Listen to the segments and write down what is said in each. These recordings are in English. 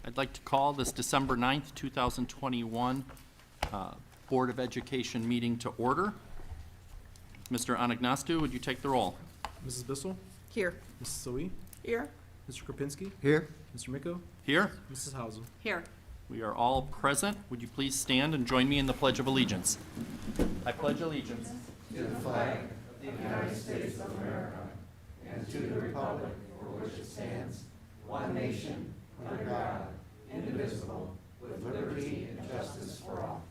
I'd like to call this December 9th, 2021 Board of Education meeting to order. Mr. Anagnostou, would you take the roll? Mrs. Bissell? Here. Mrs. Soe? Here. Mr. Kropinski? Here. Mr. Miko? Here. Mrs. Hausel? Here. We are all present. Would you please stand and join me in the Pledge of Allegiance? I pledge allegiance To the flag of the United States of America and to the republic for which it stands, one nation, under God, indivisible, with liberty and justice for all.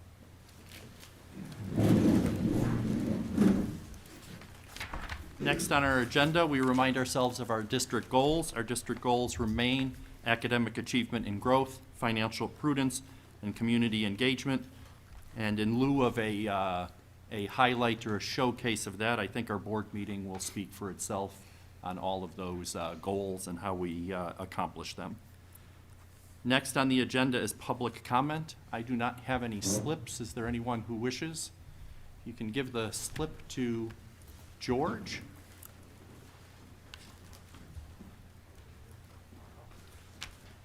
Next on our agenda, we remind ourselves of our district goals. Our district goals remain academic achievement and growth, financial prudence, and community engagement. And in lieu of a highlight or a showcase of that, I think our board meeting will speak for itself on all of those goals and how we accomplish them. Next on the agenda is public comment. I do not have any slips. Is there anyone who wishes? You can give the slip to George.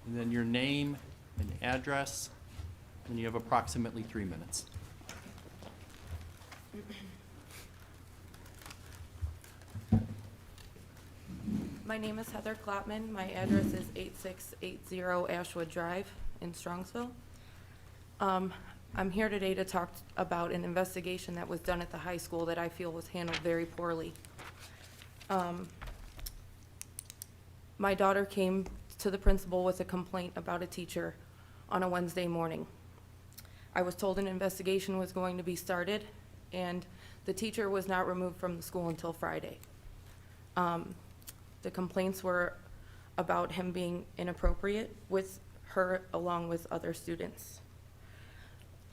And then your name and address, and you have approximately 3 minutes. My name is Heather Glotman. My address is 8680 Ashwood Drive in Strongsville. I'm here today to talk about an investigation that was done at the high school that I feel was handled very poorly. My daughter came to the principal with a complaint about a teacher on a Wednesday morning. I was told an investigation was going to be started, and the teacher was not removed from the school until Friday. The complaints were about him being inappropriate with her along with other students.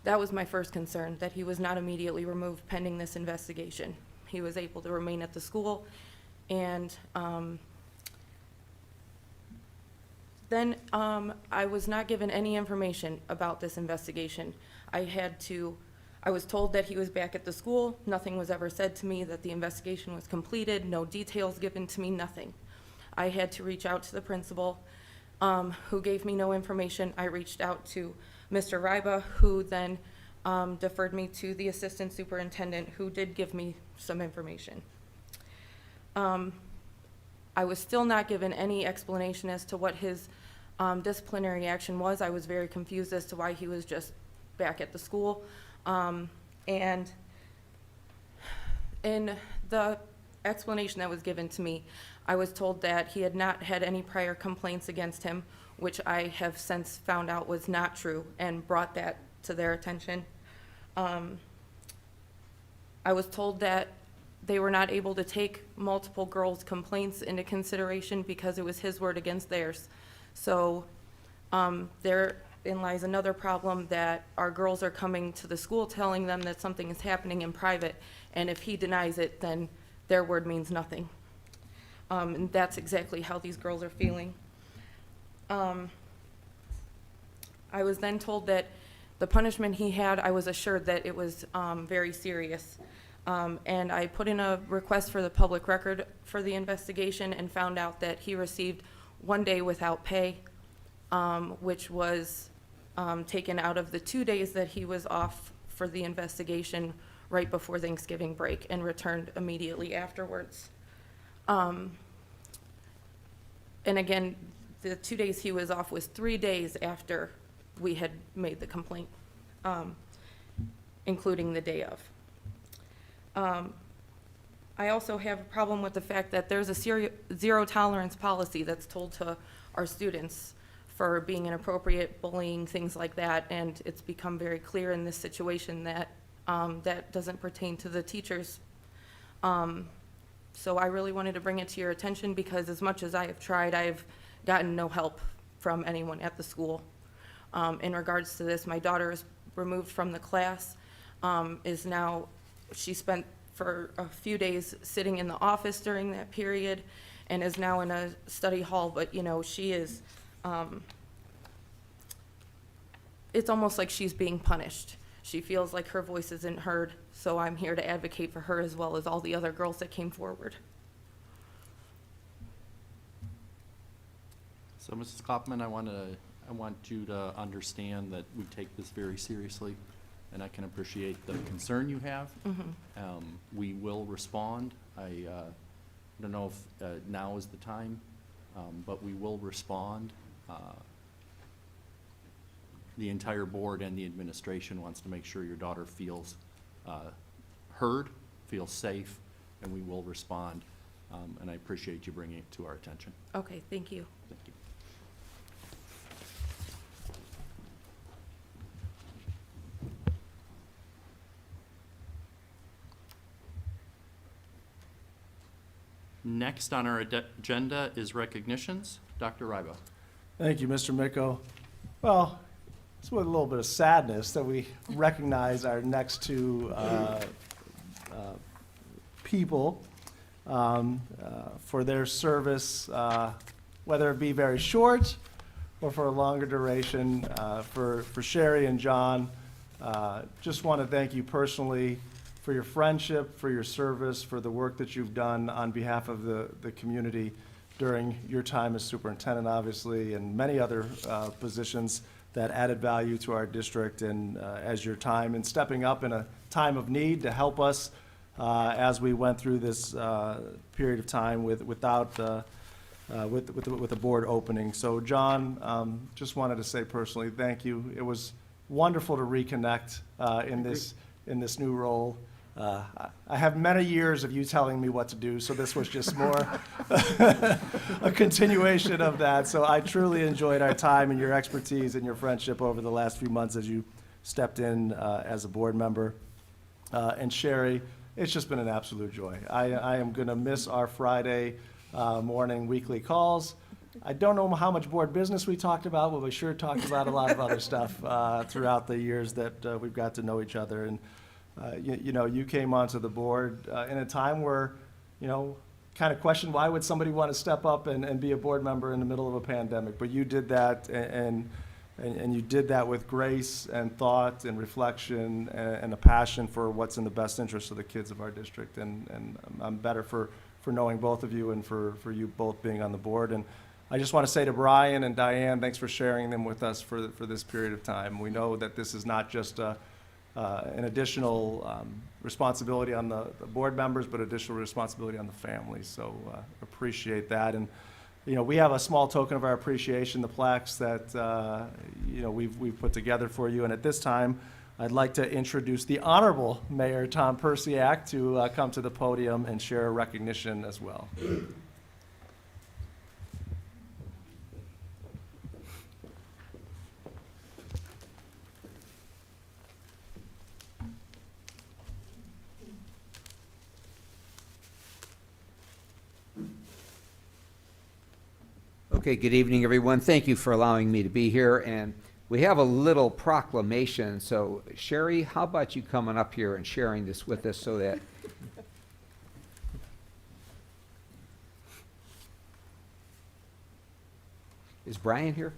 That was my first concern, that he was not immediately removed pending this investigation. He was able to remain at the school, and then I was not given any information about this investigation. I was told that he was back at the school. Nothing was ever said to me that the investigation was completed, no details given to me, nothing. I had to reach out to the principal, who gave me no information. I reached out to Mr. Ryba, who then deferred me to the assistant superintendent, who did give me some information. I was still not given any explanation as to what his disciplinary action was. I was very confused as to why he was just back at the school. And in the explanation that was given to me, I was told that he had not had any prior complaints against him, which I have since found out was not true and brought that to their attention. I was told that they were not able to take multiple girls' complaints into consideration because it was his word against theirs. So therein lies another problem, that our girls are coming to the school telling them that something is happening in private, and if he denies it, then their word means nothing. And that's exactly how these girls are feeling. I was then told that the punishment he had, I was assured that it was very serious. And I put in a request for the public record for the investigation and found out that he received 1 day without pay, which was taken out of the 2 days that he was off for the investigation right before Thanksgiving break and returned immediately afterwards. And again, the 2 days he was off was 3 days after we had made the complaint, including the day of. I also have a problem with the fact that there's a zero tolerance policy that's told to our students for being inappropriate, bullying, things like that, and it's become very clear in this situation that that doesn't pertain to the teachers. So I really wanted to bring it to your attention, because as much as I have tried, I've gotten no help from anyone at the school. In regards to this, my daughter is removed from the class, she spent for a few days sitting in the office during that period and is now in a study hall, but she is, it's almost like she's being punished. She feels like her voice isn't heard, so I'm here to advocate for her as well as all the other girls that came forward. So Mrs. Kaufman, I want to I want you to understand that we take this very seriously, and I can appreciate the concern you have. We will respond. I don't know if now is the time, but we will respond. The entire board and the administration wants to make sure your daughter feels heard, feels safe, and we will respond. And I appreciate you bringing it to our attention. Okay, thank you. Thank you. Next on our agenda is recognitions. Dr. Ryba. Thank you, Mr. Micko. Well, it's with a little bit of sadness that we recognize our next two people for their service, whether it be very short or for a longer duration. For Sherry and John, just want to thank you personally for your friendship, for your service, for the work that you've done on behalf of the community during your time as superintendent, obviously, and many other positions that added value to our district, and as your time in stepping up in a time of need to help us as we went through this period of time with the board opening. So John, just wanted to say personally, thank you. It was wonderful to reconnect in this new role. I have many years of you telling me what to do, so this was just more a continuation of that. So I truly enjoyed our time and your expertise and your friendship over the last few months as you stepped in as a board member. And Sherry, it's just been an absolute joy. I am going to miss our Friday morning weekly calls. I don't know how much board business we talked about, but we sure talked about a lot of other stuff throughout the years that we've got to know each other. And you know, you came onto the board in a time where, you know, kind of questioned why would somebody want to step up and be a board member in the middle of a pandemic, but you did that, and you did that with grace and thought and reflection and a passion for what's in the best interest of the kids of our district. And I'm better for knowing both of you and for you both being on the board. And I just want to say to Brian and Diane, thanks for sharing them with us for this period of time. We know that this is not just an additional responsibility on the board members, but additional responsibility on the family. So appreciate that. And you know, we have a small token of our appreciation, the plaques that you know, we've put together for you. And at this time, I'd like to introduce the Honorable Mayor Tom Persiak to come to the podium and share a recognition as well. Okay, good evening, everyone. Thank you for allowing me to be here. And we have a little proclamation. So, Sherry, how about you coming up here and sharing this with us so that... Is Brian here?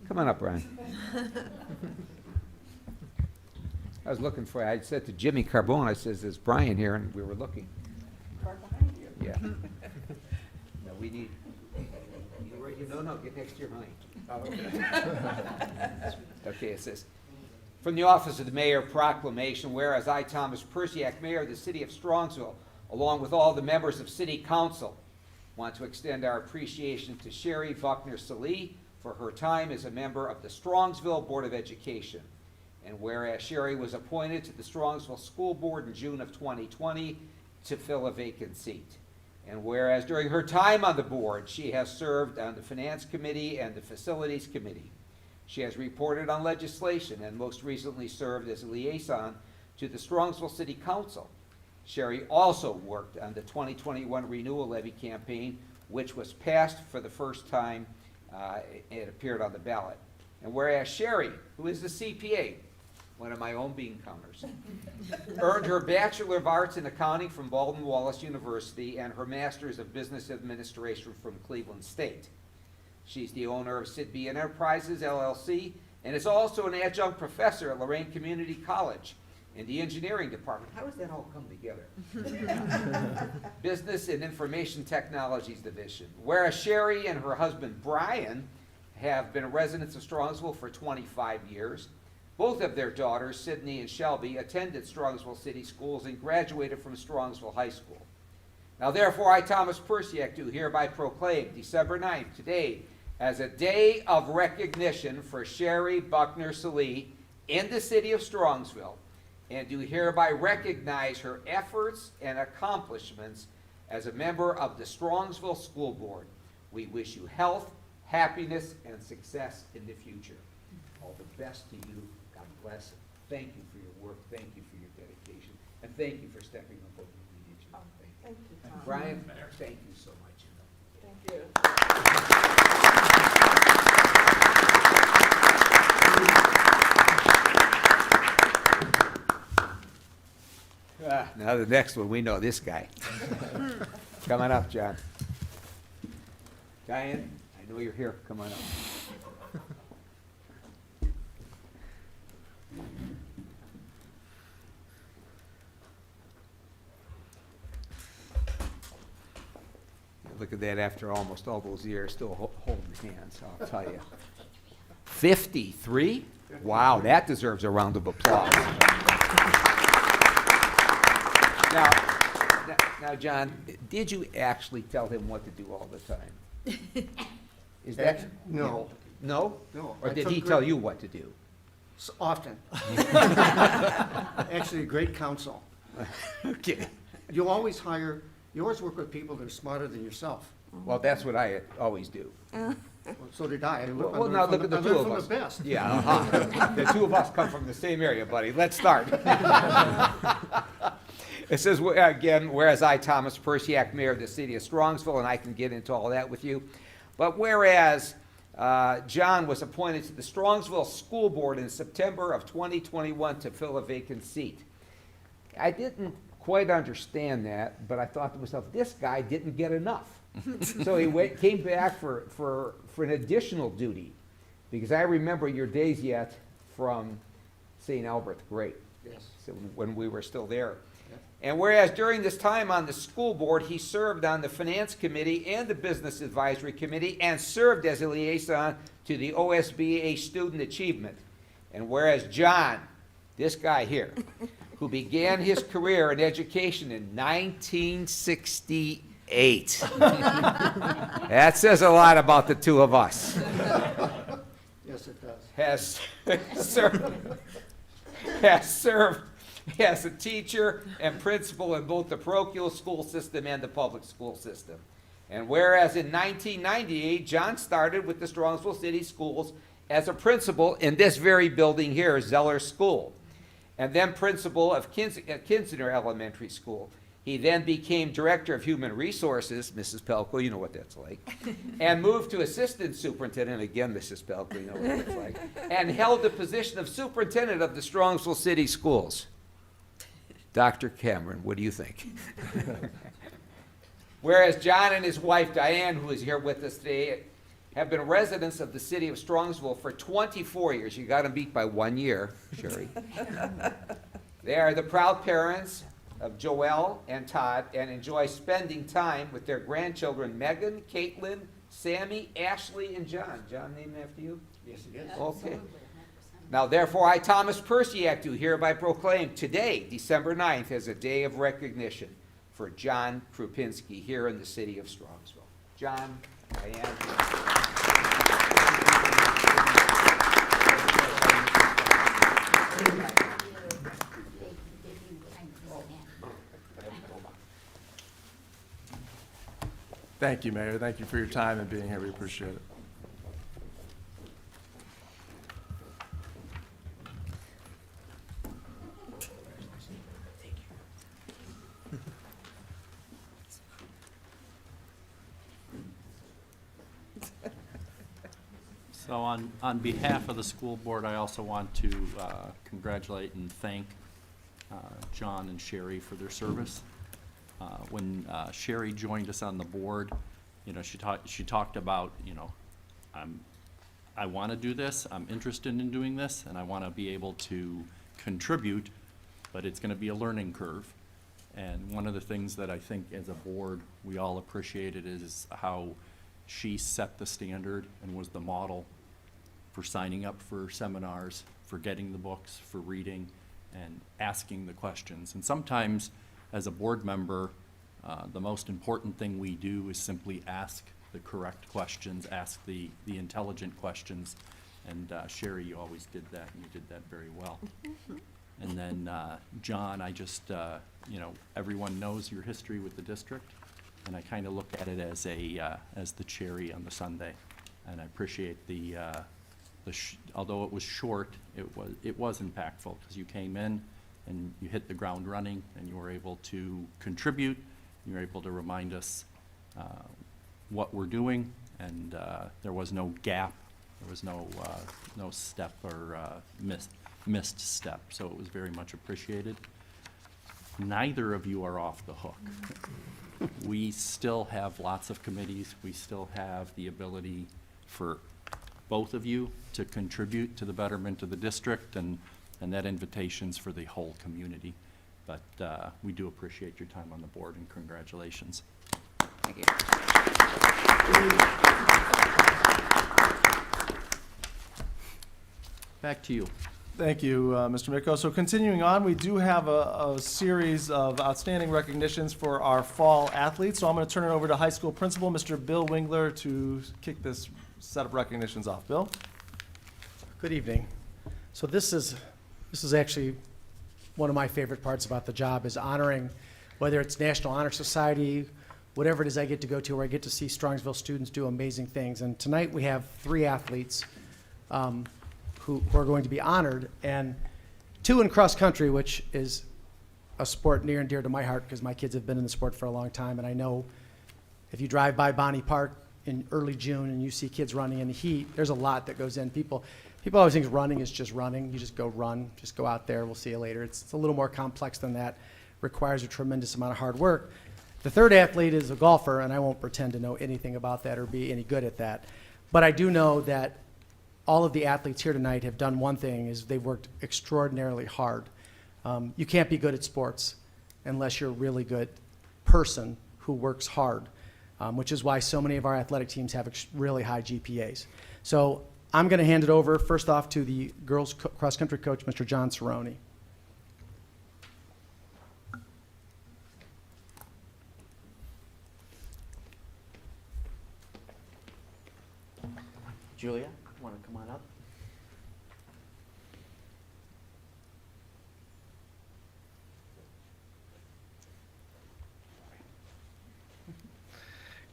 Come on up, Brian. I was looking for you. I said to Jimmy Carbone, I says, is Brian here? And we were looking. Right behind you. Yeah. No, we need... No, get next to your mic. Oh, okay. Okay, it says, from the office of the mayor, proclamation, whereas I, Thomas Persiak, mayor of the city of Strongsville, along with all the members of city council, want to extend our appreciation to Sherry Buckner-Salee for her time as a member of the Strongsville Board of Education. And whereas Sherry was appointed to the Strongsville School Board in June of 2020 to fill a vacant seat. And whereas during her time on the board, she has served on the Finance Committee and the Facilities Committee. She has reported on legislation and most recently served as a liaison to the Strongsville City Council. Sherry also worked on the 2021 renewal levy campaign, which was passed for the first time. It appeared on the ballot. And whereas Sherry, who is the CPA, one of my own bean counters, earned her Bachelor of Arts in Accounting from Baldwin Wallace University and her Master's of Business Administration from Cleveland State. She's the owner of Sidby Enterprises, LLC, and is also an adjunct professor at Lorraine Community College in the engineering department. How does that all come together? Business and Information Technologies Division. Whereas Sherry and her husband, Brian, have been residents of Strongsville for 25 years. Both of their daughters, Sydney and Shelby, attended Strongsville City Schools and graduated from Strongsville High School. Now therefore, I, Thomas Persiak, do hereby proclaim December 9th, today, as a day of recognition for Sherry Buckner Salee in the city of Strongsville, and do hereby recognize her efforts and accomplishments as a member of the Strongsville School Board. We wish you health, happiness, and success in the future. All the best to you. God bless. Thank you for your work. Thank you for your dedication. And thank you for stepping up when we needed you. Thank you. Thank you, Tom. Brian, thank you so much. Thank you. Now the next one, we know this guy. Come on up, John. Diane, I know you're here. Come on up. Look at that, after almost all those years, still holding hands, I'll tell you. 53? Wow, that deserves a round of applause. Now, John, did you actually tell him what to do all the time? Is that? No. No? No. Or I did took he great- tell you what to do? Often. Actually, great counsel. Okay. You always work with people that are smarter than yourself. Well, that's what I always do. Well, so did I. Well, now look at the two of I us. learned from the best. Yeah, uh-huh. The two of us come from the same area, buddy. Let's start. It says, again, whereas I, Thomas Persiak, Mayor of the City of Strongsville, and I can get into all that with you, but whereas John was appointed to the Strongsville School Board in September of 2021 to fill a vacant seat. I didn't quite understand that, but I thought to myself, this guy didn't get enough. So he came back for an additional duty, because I remember your days yet from St. Albert Great, Yes. so when we were still there. Yep. And whereas during this time on the school board, he served on the Finance Committee and the Business Advisory Committee and served as a liaison to the OSBA Student Achievement. And whereas John, this guy here, who began his career in education in 1968. That says a lot about the two of us. Yes, it does. Has served as a teacher and principal in both the parochial school system and the public school system. And whereas in 1998, John started with the Strongsville City Schools as a principal in this very building here, Zeller School, and then principal of Kinsinger Elementary School. He then became Director of Human Resources, Mrs. Pelko, you know what that's like, and moved to Assistant Superintendent, again, Mrs. Pelko, you know what that's like, and held the position of Superintendent of the Strongsville City Schools. Dr. Cameron, what do you think? Whereas John and his wife, Diane, who is here with us today, have been residents of the city of Strongsville for 24 years. You got them beat by 1 year, Sherry. They are the proud parents of Joelle and Todd and enjoy spending time with their grandchildren, Megan, Caitlin, Sammy, Ashley, and John. John named after you? Yes, it is. Okay. Now, therefore, I, Thomas Persiak, do hereby proclaim today, December 9th, as a day of recognition for John Krupinski here in the city of Strongsville. John, Diane. Thank you, Mayor. Thank you for your time and being here. We appreciate it. So on behalf of the school board, I also want to congratulate and thank John and Sherry for their service. When Sherry joined us on the board, you know, she talked about, you know, I want to do this, I'm interested in doing this, and I want to be able to contribute, but it's going to be a learning curve. And one of the things that I think as a board we all appreciated is how she set the standard and was the model for signing up for seminars, for getting the books, for reading, and asking the questions. And sometimes, as a board member, the most important thing we do is simply ask the correct questions, ask the intelligent questions. And Sherry, you always did that, and you did that very well. And then, John, I just, everyone knows your history with the district, and I kind of look at it as as the cherry on the sundae. And I appreciate although it was short, it was impactful, because you came in and you hit the ground running, and you were able to contribute, you were able to remind us what we're doing, and there was no gap, there was no step or missed step, so it was very much appreciated. Neither of you are off the hook. We still have lots of committees, we still have the ability for both of you to contribute to the betterment of the district, and that invitation's for the whole community. But we do appreciate your time on the board, and congratulations. Thank you. Back to you. Thank you, Mr. Micko. So continuing on, we do have a series of outstanding recognitions for our fall athletes. So I'm going to turn it over to high school principal, Mr. Bill Wingler, to kick this set of recognitions off. Bill? Good evening. So this is actually one of my favorite parts about the job, is honoring, whether it's National Honor Society, whatever it is I get to go to, where I get to see Strongsville students do amazing things. And tonight we have 3 athletes who are going to be honored, and 2 in cross country, which is a sport near and dear to my heart because my kids have been in the sport for a long time. And I know if you drive by Bonnie Park in early June and you see kids running in the heat, there's a lot that goes in. People always think running is just running. You just go run, just go out there, we'll see you later. It's a little more complex than that, requires a tremendous amount of hard work. The 3rd athlete is a golfer, and I won't pretend to know anything about that or be any good at that. But I do know that all of the athletes here tonight have done one thing, is they've worked extraordinarily hard. You can't be good at sports unless you're a really good person who works hard, which is why so many of our athletic teams have really high GPAs. So I'm going to hand it over first off to the girls cross-country coach, Mr. John Cerrone. Julia, want to come on up?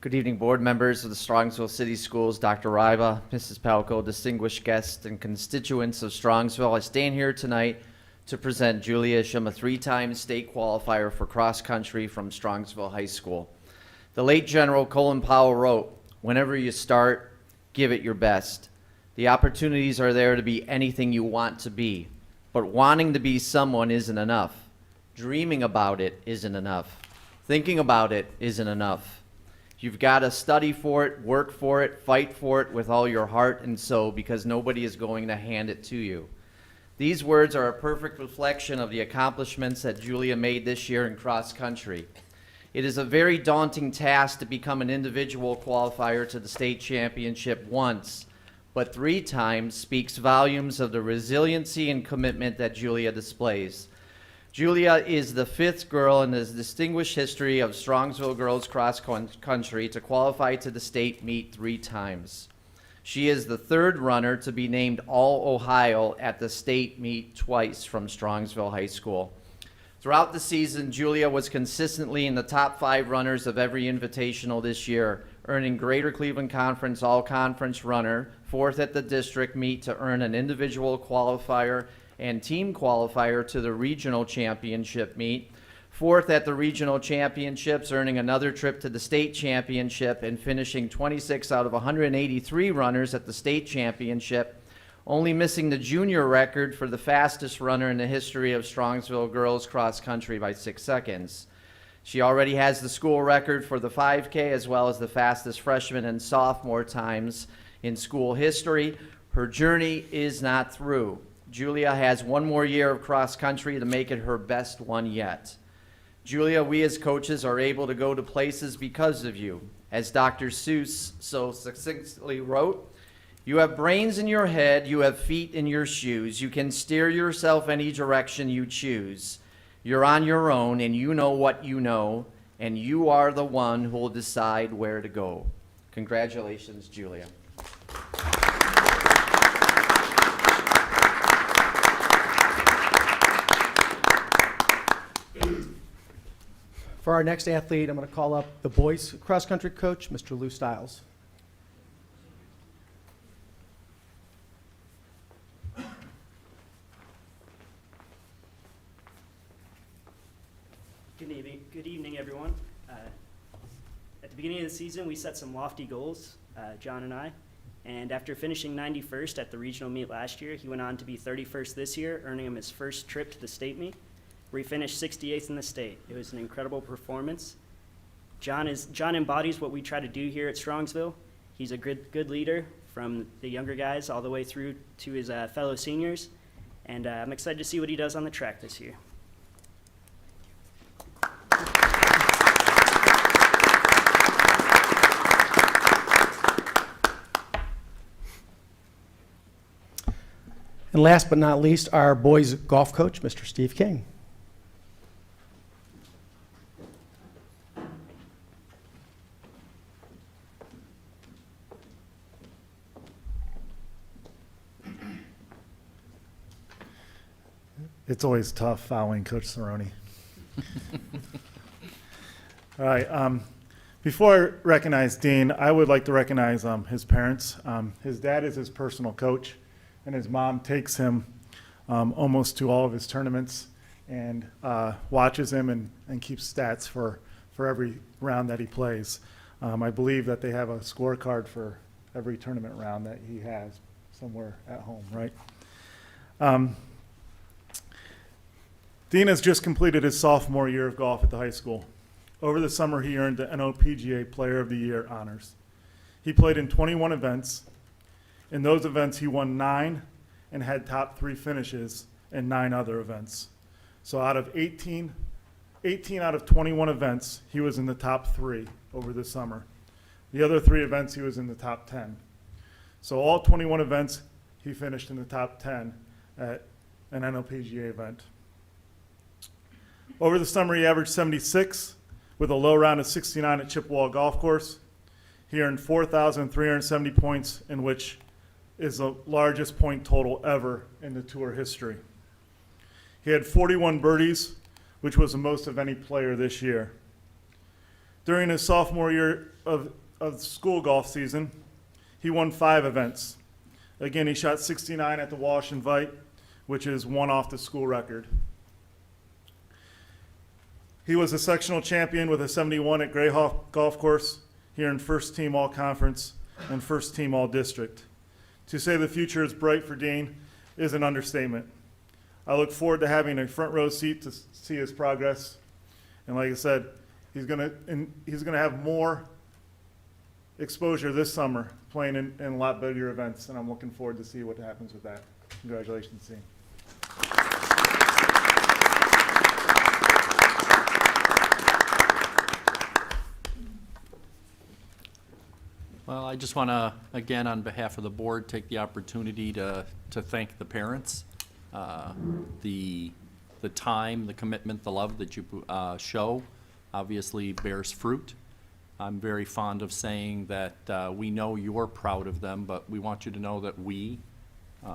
Good evening, board members of the Strongsville City Schools, Dr. Ryba, Mrs. Palco, distinguished guests and constituents of Strongsville. I stand here tonight to present Julia Isham, a 3-time state qualifier for cross country from Strongsville High School. The late General Colin Powell wrote, "Whenever you start, give it your best. The opportunities are there to be anything you want to be, but wanting to be someone isn't enough. Dreaming about it isn't enough. Thinking about it isn't enough. You've got to study for it, work for it, fight for it with all your heart and soul, because nobody is going to hand it to you." These words are a perfect reflection of the accomplishments that Julia made this year in cross country. It is a very daunting task to become an individual qualifier to the state championship once, but 3 times speaks volumes of the resiliency and commitment that Julia displays. Julia is the 5th girl in the distinguished history of Strongsville girls cross country to qualify to the state meet 3 times. She is the 3rd runner to be named All-Ohio at the state meet twice from Strongsville High School. Throughout the season, Julia was consistently in the top 5 runners of every invitational this year, earning Greater Cleveland Conference All-Conference runner, 4th at the district meet to earn an individual qualifier and team qualifier to the regional championship meet, 4th at the regional championships, earning another trip to the state championship, and finishing 26 out of 183 runners at the state championship, only missing the junior record for the fastest runner in the history of Strongsville girls cross country by 6 seconds. She already has the school record for the 5K, as well as the fastest freshman and sophomore times in school history. Her journey is not through. Julia has 1 more year of cross country to make it her best one yet. Julia, we as coaches are able to go to places because of you. As Dr. Seuss so succinctly wrote, "You have brains in your head, you have feet in your shoes. You can steer yourself any direction you choose. You're on your own, and you know what you know, and you are the one who will decide where to go." Congratulations, Julia. For our next athlete, I'm going to call up the boys cross-country coach, Mr. Lou Stiles. Good evening, everyone. At the beginning of the season, we set some lofty goals, John and I, and after finishing 91st at the regional meet last year, he went on to be 31st this year, earning him his first trip to the state meet, where he finished 68th in the state. It was an incredible performance. John embodies what we try to do here at Strongsville. He's a good leader, from the younger guys all the way through to his fellow seniors, and I'm excited to see what he does on the track this year. And last but not least, our boys golf coach, Mr. Steve King. It's always tough following Coach Cerrone. All right. Before I recognize Dean, I would like to recognize his parents. His dad is his personal coach, and his mom takes him almost to all of his tournaments and watches him and keeps stats for every round that he plays. I believe that they have a scorecard for every tournament round that he has somewhere at home, right? Dean has just completed his sophomore year of golf at the high school. Over the summer, he earned the NOPGA Player of the Year honors. He played in 21 events. In those events, he won 9 and had top 3 finishes in 9 other events. So out of 18 out of 21 events, he was in the top 3 over the summer. The other 3 events, he was in the top 10. So all 21 events, he finished in the top 10 at an NOPGA event. Over the summer, he averaged 76 with a low round of 69 at Chippewa Golf Course. He earned 4,370 points, in which is the largest point total ever in the tour history. He had 41 birdies, which was the most of any player this year. During his sophomore year of school golf season, he won 5 events. Again, he shot 69 at the Walsh Invite, which is 1 off the school record. He was a sectional champion with a 71 at Greyhawk Golf Course. He earned first team all conference and first team all district. To say the future is bright for Dean is an understatement. I look forward to having a front row seat to see his progress. And like I said, he's gonna have more exposure this summer playing in a lot bigger events, and I'm looking forward to see what happens with that. Congratulations, Dean. Well, I just want to, again, on behalf of the board, take the opportunity to thank the parents. The time, the commitment, the love that you show obviously bears fruit. I'm very fond of saying that we know you're proud of them, but we want you to know that we,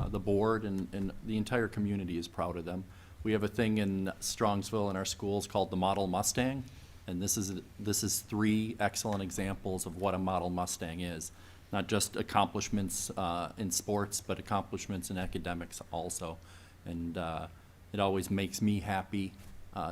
the board, and the entire community is proud of them. We have a thing in Strongsville in our schools called the Model Mustang. And this is 3 excellent examples of what a model Mustang is. Not just accomplishments in sports, but accomplishments in academics also. And it always makes me happy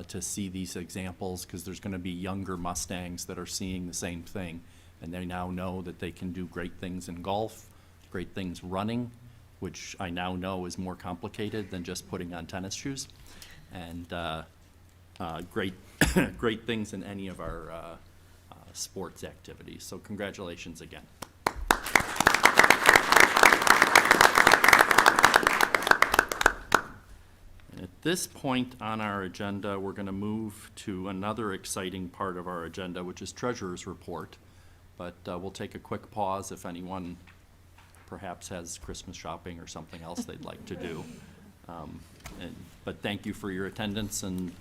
to see these examples, because there's going to be younger Mustangs that are seeing the same thing. And they now know that they can do great things in golf, great things running, which I now know is more complicated than just putting on tennis shoes. And great great things in any of our sports activities. So congratulations again. And at this point on our agenda, we're going to move to another exciting part of our agenda, which is Treasurer's Report. but we'll take a quick pause if anyone perhaps has Christmas shopping or something else they'd like to do. But thank you for your attendance, and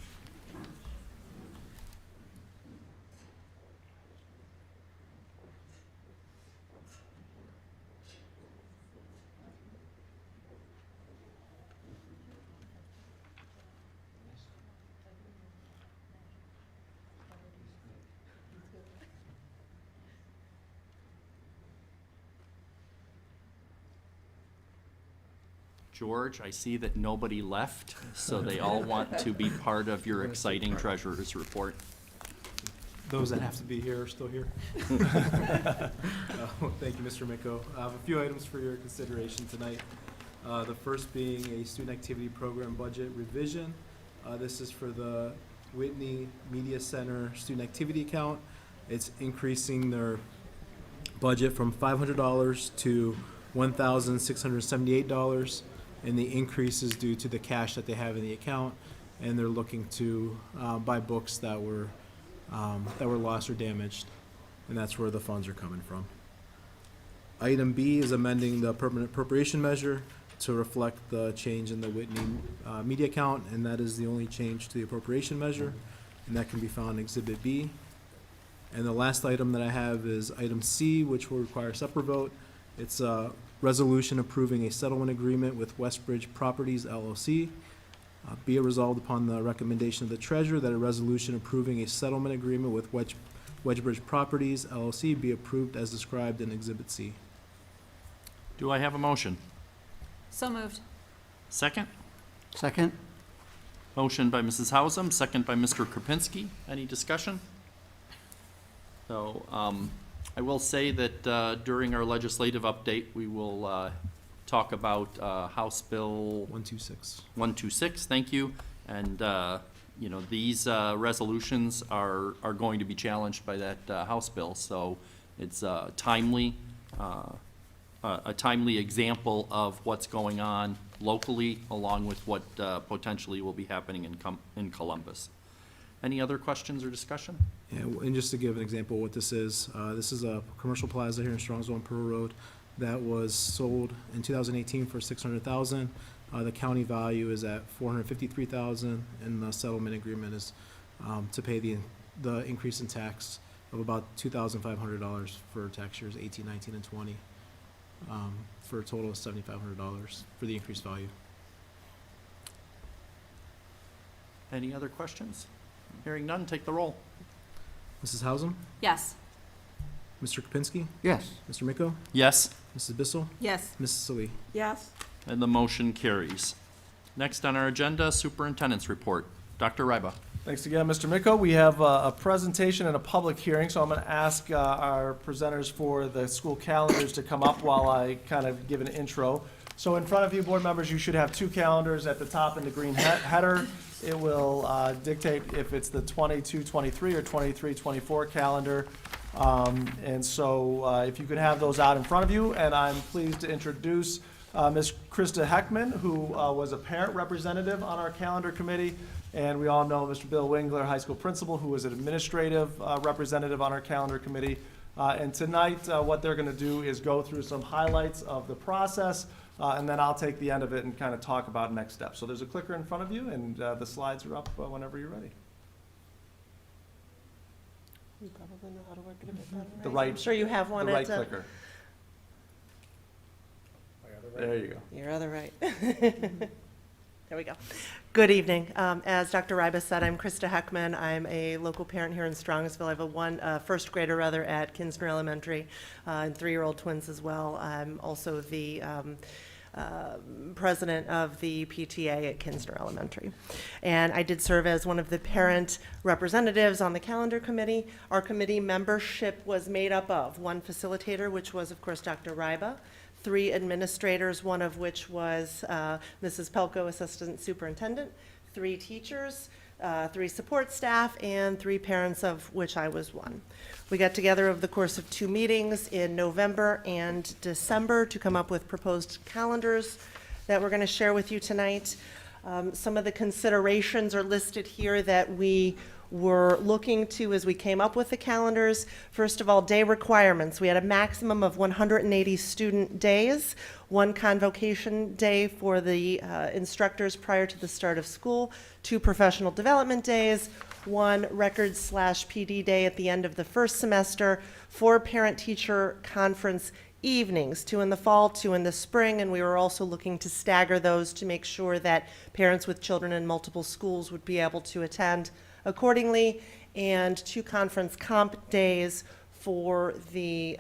George, I see that nobody left, so they all want to be part of your exciting treasurer's report. Those that have to be here are still here. Thank you, Mr. Miko. I have a few items for your consideration tonight. The first being a student activity program budget revision. This is for the Whitney Media Center student activity account. It's increasing their budget from $500 to $1,678. And the increase is due to the cash that they have in the account, and they're looking to buy books that were lost or damaged, and that's where the funds are coming from. Item B is amending the permanent appropriation measure to reflect the change in the Whitney media account, and that is the only change to the appropriation measure, and that can be found in Exhibit B. And the last item that I have is item C, which will require a separate vote. It's a resolution approving a settlement agreement with Westbridge Properties LLC. Be it resolved upon the recommendation of the treasurer that a resolution approving a settlement agreement with Wedgebridge Properties LLC be approved as described in Exhibit C. Do I have a motion? So moved. Second? Second? Motion by Mrs. Hausum, second by Mr. Kropinski. Any discussion? So, I will say that during our legislative update, we will talk about House Bill 126. 126, thank you. And, you know, these resolutions are going to be challenged by that House bill. So it's a timely example of what's going on locally, along with what potentially will be happening in Columbus. Any other questions or discussion? Yeah, and just to give an example of what this is a commercial plaza here in Strongsville on Pearl Road that was sold in 2018 for $600,000. The county value is at $453,000, and the settlement agreement is to pay the increase in tax of about $2,500 for tax years 18, 19, and 20, for a total of $7,500 for the increased value. Any other questions? Hearing none, take the roll. Mrs. Hausum, Yes. Mr. Kropinski, Yes. Mr. Miko, Yes, Mrs. Bissell, Yes. Mrs. Salee. Yes. and the motion carries. Next on our agenda, Superintendents Report. Dr. Ryba. Thanks again, Mr. Miko. We have a presentation and a public hearing, so I'm going to ask our presenters for the school calendars to come up while I kind of give an intro. So in front of you, board members, you should have two calendars at the top in the green header. It will dictate if it's the 22-23 or 23-24 calendar. And so if you could have those out in front of you, and I'm pleased to introduce Ms. Krista Heckman, who was a parent representative on our calendar committee. And we all know Mr. Bill Wingler, high school principal, who was an administrative representative on our calendar committee. And tonight, what they're going to do is go through some highlights of the process, and then I'll take the end of it and kind of talk about next steps. So there's a clicker in front of you, and the slides are up whenever you're ready. You probably know how to work it a bit better, The right? right- I'm sure you have The one right at clicker. There you go. your other right. There we go. Good evening. As Dr. Ribas said, I'm Krista Heckman. I'm a local parent here in Strongsville. I have a first grader rather at Kinsner Elementary, and 3-year-old twins as well. I'm also the president of the PTA at Kinsner Elementary. And I did serve as one of the parent representatives on the calendar committee. Our committee membership was made up of one facilitator, which was, of course, Dr. Ryba, 3 administrators, one of which was Mrs. Pelko, assistant superintendent, 3 teachers, 3 support staff, and 3 parents, of which I was one. We got together over the course of 2 meetings in November and December to come up with proposed calendars that we're going to share with you tonight. Some of the considerations are listed here that we were looking to as we came up with the calendars. First of all, day requirements. We had a maximum of 180 student days, one convocation day for the instructors prior to the start of school, 2 professional development days, 1 records/PD day at the end of the first semester, 4 parent-teacher conference evenings, 2 in the fall, 2 in the spring, and we were also looking to stagger those to make sure that parents with children in multiple schools would be able to attend accordingly, and 2 conference comp days for the,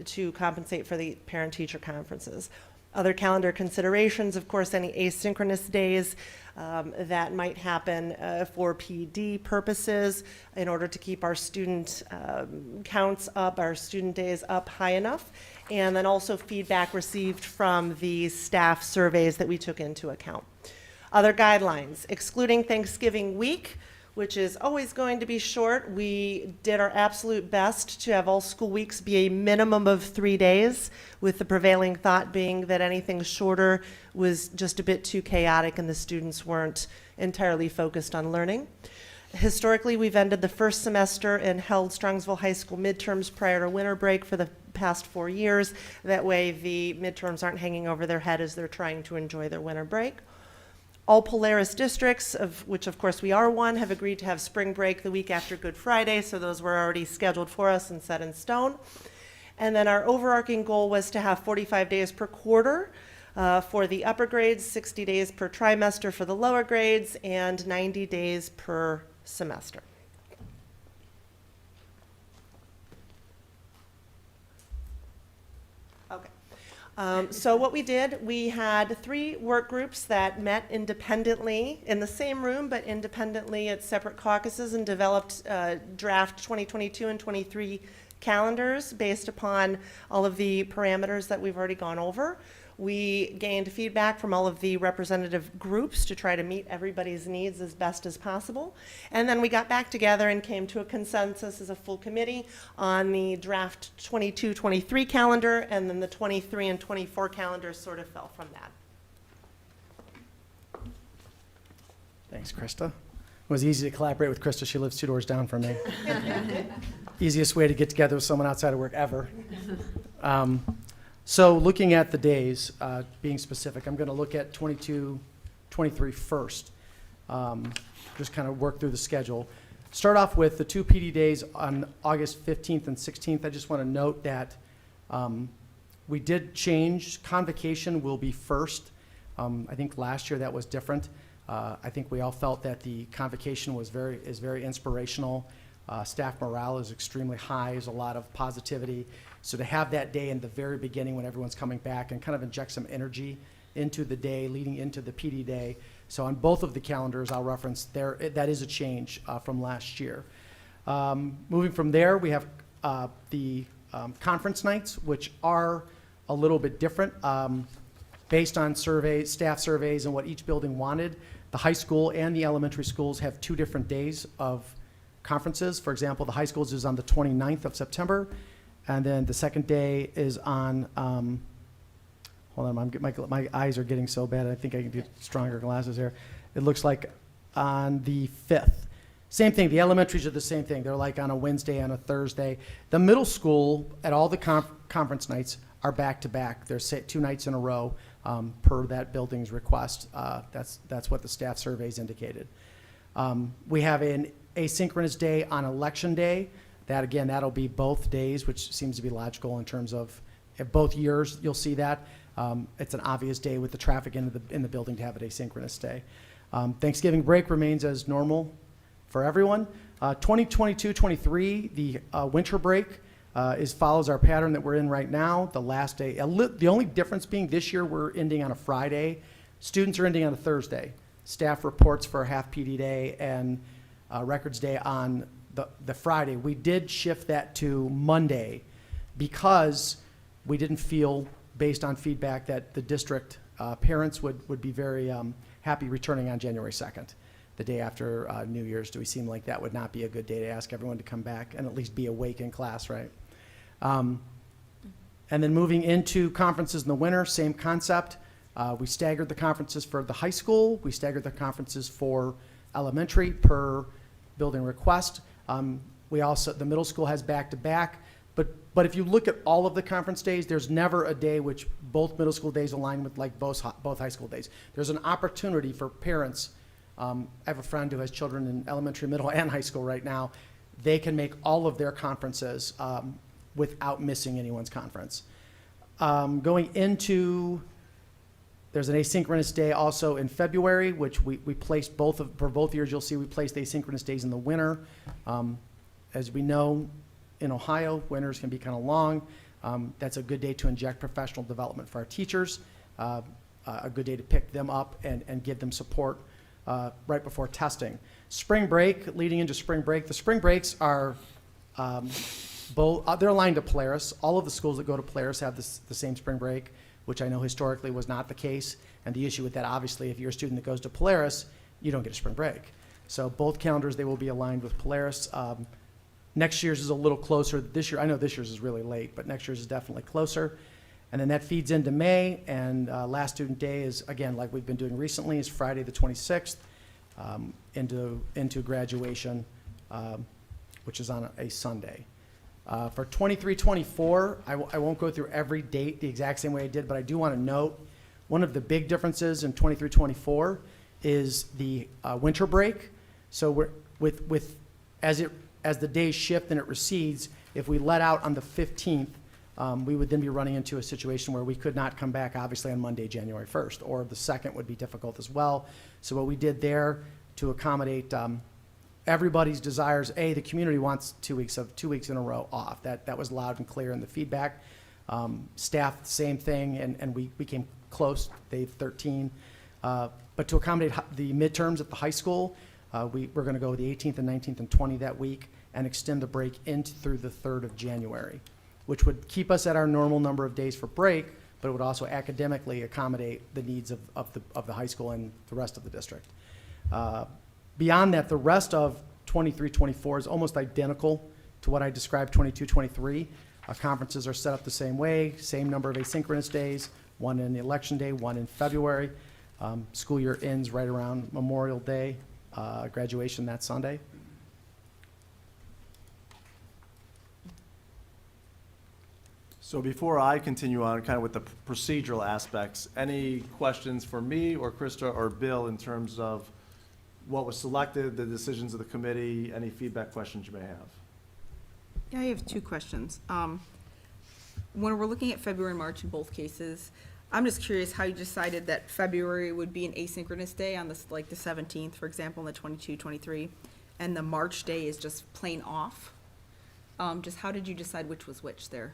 to compensate for the parent-teacher conferences. Other calendar considerations, of course, any asynchronous days that might happen for PD purposes in order to keep our student counts up, our student days up high enough, and then also feedback received from the staff surveys that we took into account. Other guidelines, excluding Thanksgiving week, which is always going to be short. We did our absolute best to have all school weeks be a minimum of 3 days, with the prevailing thought being that anything shorter was just a bit too chaotic and the students weren't entirely focused on learning. Historically, we've ended the first semester and held Strongsville High School midterms prior to winter break for the past 4 years. That way the midterms aren't hanging over their head as they're trying to enjoy their winter break. All Polaris districts, of which of course we are one, have agreed to have spring break the week after Good Friday, so those were already scheduled for us and set in stone. And then our overarching goal was to have 45 days per quarter for the upper grades, 60 days per trimester for the lower grades, and 90 days per semester. Okay. So what we did, we had 3 work groups that met independently in the same room, but independently at separate caucuses, and developed draft 2022 and 23 calendars based upon all of the parameters that we've already gone over. We gained feedback from all of the representative groups to try to meet everybody's needs as best as possible. And then we got back together and came to a consensus as a full committee on the draft 22-23 calendar, and then the 23 and 24 calendars sort of fell from that. Thanks, Krista. It was easy to collaborate with Krista. She lives 2 doors down from me. Easiest way to get together with someone outside of work ever. So looking at the days, being specific, I'm going to look at 22, 23 first. Just kind of work through the schedule. Start off with the 2 PD days on August 15th and 16th. I just want to note that we did change. Convocation will be first. I think last year that was different. I think we all felt that the convocation was very inspirational. Staff morale is extremely high. There's a lot of positivity. So to have that day in the very beginning when everyone's coming back and kind of inject some energy into the day leading into the PD day. So on both of the calendars, I'll reference there, that is a change from last year. Moving from there, we have the conference nights, which are a little bit different based on surveys, staff surveys, and what each building wanted. The high school and the elementary schools have 2 different days of conferences. For example, the high schools is on the 29th of September, and then the second day is on, hold on, my eyes are getting so bad, I think I can get stronger glasses here. It looks like on the 5th. Same thing, the elementaries are the same thing. They're like on a Wednesday and a Thursday. The middle school, at all the conference nights, are back-to-back. They're 2 nights in a row per that building's request. That's what the staff surveys indicated. We have an asynchronous day on election day. That, again, that'll be both days, which seems to be logical in terms of if both years you'll see that. It's an obvious day with the traffic in the building to have an asynchronous day. Thanksgiving break remains as normal for everyone. 2022-23, the winter break follows our pattern that we're in right now. The last day, the only difference being this year we're ending on a Friday. Students are ending on a Thursday. Staff reports for a half PD day and records day on the Friday. We did shift that to Monday because we didn't feel, based on feedback, that the district parents would be very happy returning on January 2nd, the day after New Year's. Do we seem like that would not be a good day to ask everyone to come back and at least be awake in class, right? And then moving into conferences in the winter, same concept. We staggered the conferences for the high school. We staggered the conferences for elementary per building request. We also, the middle school has back-to-back. But if you look at all of the conference days, there's never a day which both middle school days align with like both high school days. There's an opportunity for parents. I have a friend who has children in elementary, middle, and high school right now. They can make all of their conferences without missing anyone's conference. Going into, there's an asynchronous day also in February, which we placed for both years, you'll see we placed asynchronous days in the winter. As we know, in Ohio, winters can be kind of long. That's a good day to inject professional development for our teachers, a good day to pick them up and give them support right before testing. Spring break, leading into spring break. The spring breaks are they're aligned to Polaris. All of the schools that go to Polaris have the same spring break, which I know historically was not the case. And the issue with that, obviously, if you're a student that goes to Polaris, you don't get a spring break. So both calendars, they will be aligned with Polaris. Next year's is a little closer. This year, I know this year's is really late, but next year's is definitely closer. And then that feeds into May, and last student day is, again, like we've been doing recently, is Friday the 26th into graduation, which is on a Sunday. For 23-24, I won't go through every date the exact same way I did, but I do want to note one of the big differences in 23-24 is the winter break. So we're as the days shift and it recedes, if we let out on the 15th, we would then be running into a situation where we could not come back, obviously, on Monday, January 1st, or the 2nd would be difficult as well. So what we did there to accommodate everybody's desires, the community wants 2 weeks in a row off. That was loud and clear in the feedback. Staff, same thing, and we came close, day 13. But to accommodate the midterms at the high school, we're going to go the 18th and 19th and 20th that week and extend the break through the 3rd of January, which would keep us at our normal number of days for break, but it would also academically accommodate the needs of the high school and the rest of the district. Beyond that, the rest of 23-24 is almost identical to what I described 22-23. Our conferences are set up the same way, same number of asynchronous days, one in the election day, one in February. School year ends right around Memorial Day, graduation that Sunday. So before I continue on kind of with the procedural aspects, any questions for me or Krista or Bill in terms of what was selected, the decisions of the committee, any feedback questions you may have? Yeah, I have two questions. When we're looking at February and March in both cases, I'm just curious how you decided that February would be an asynchronous day on this, like the 17th, for example, and the 22-23, and the March day is just plain off. Just how did you decide which was which there?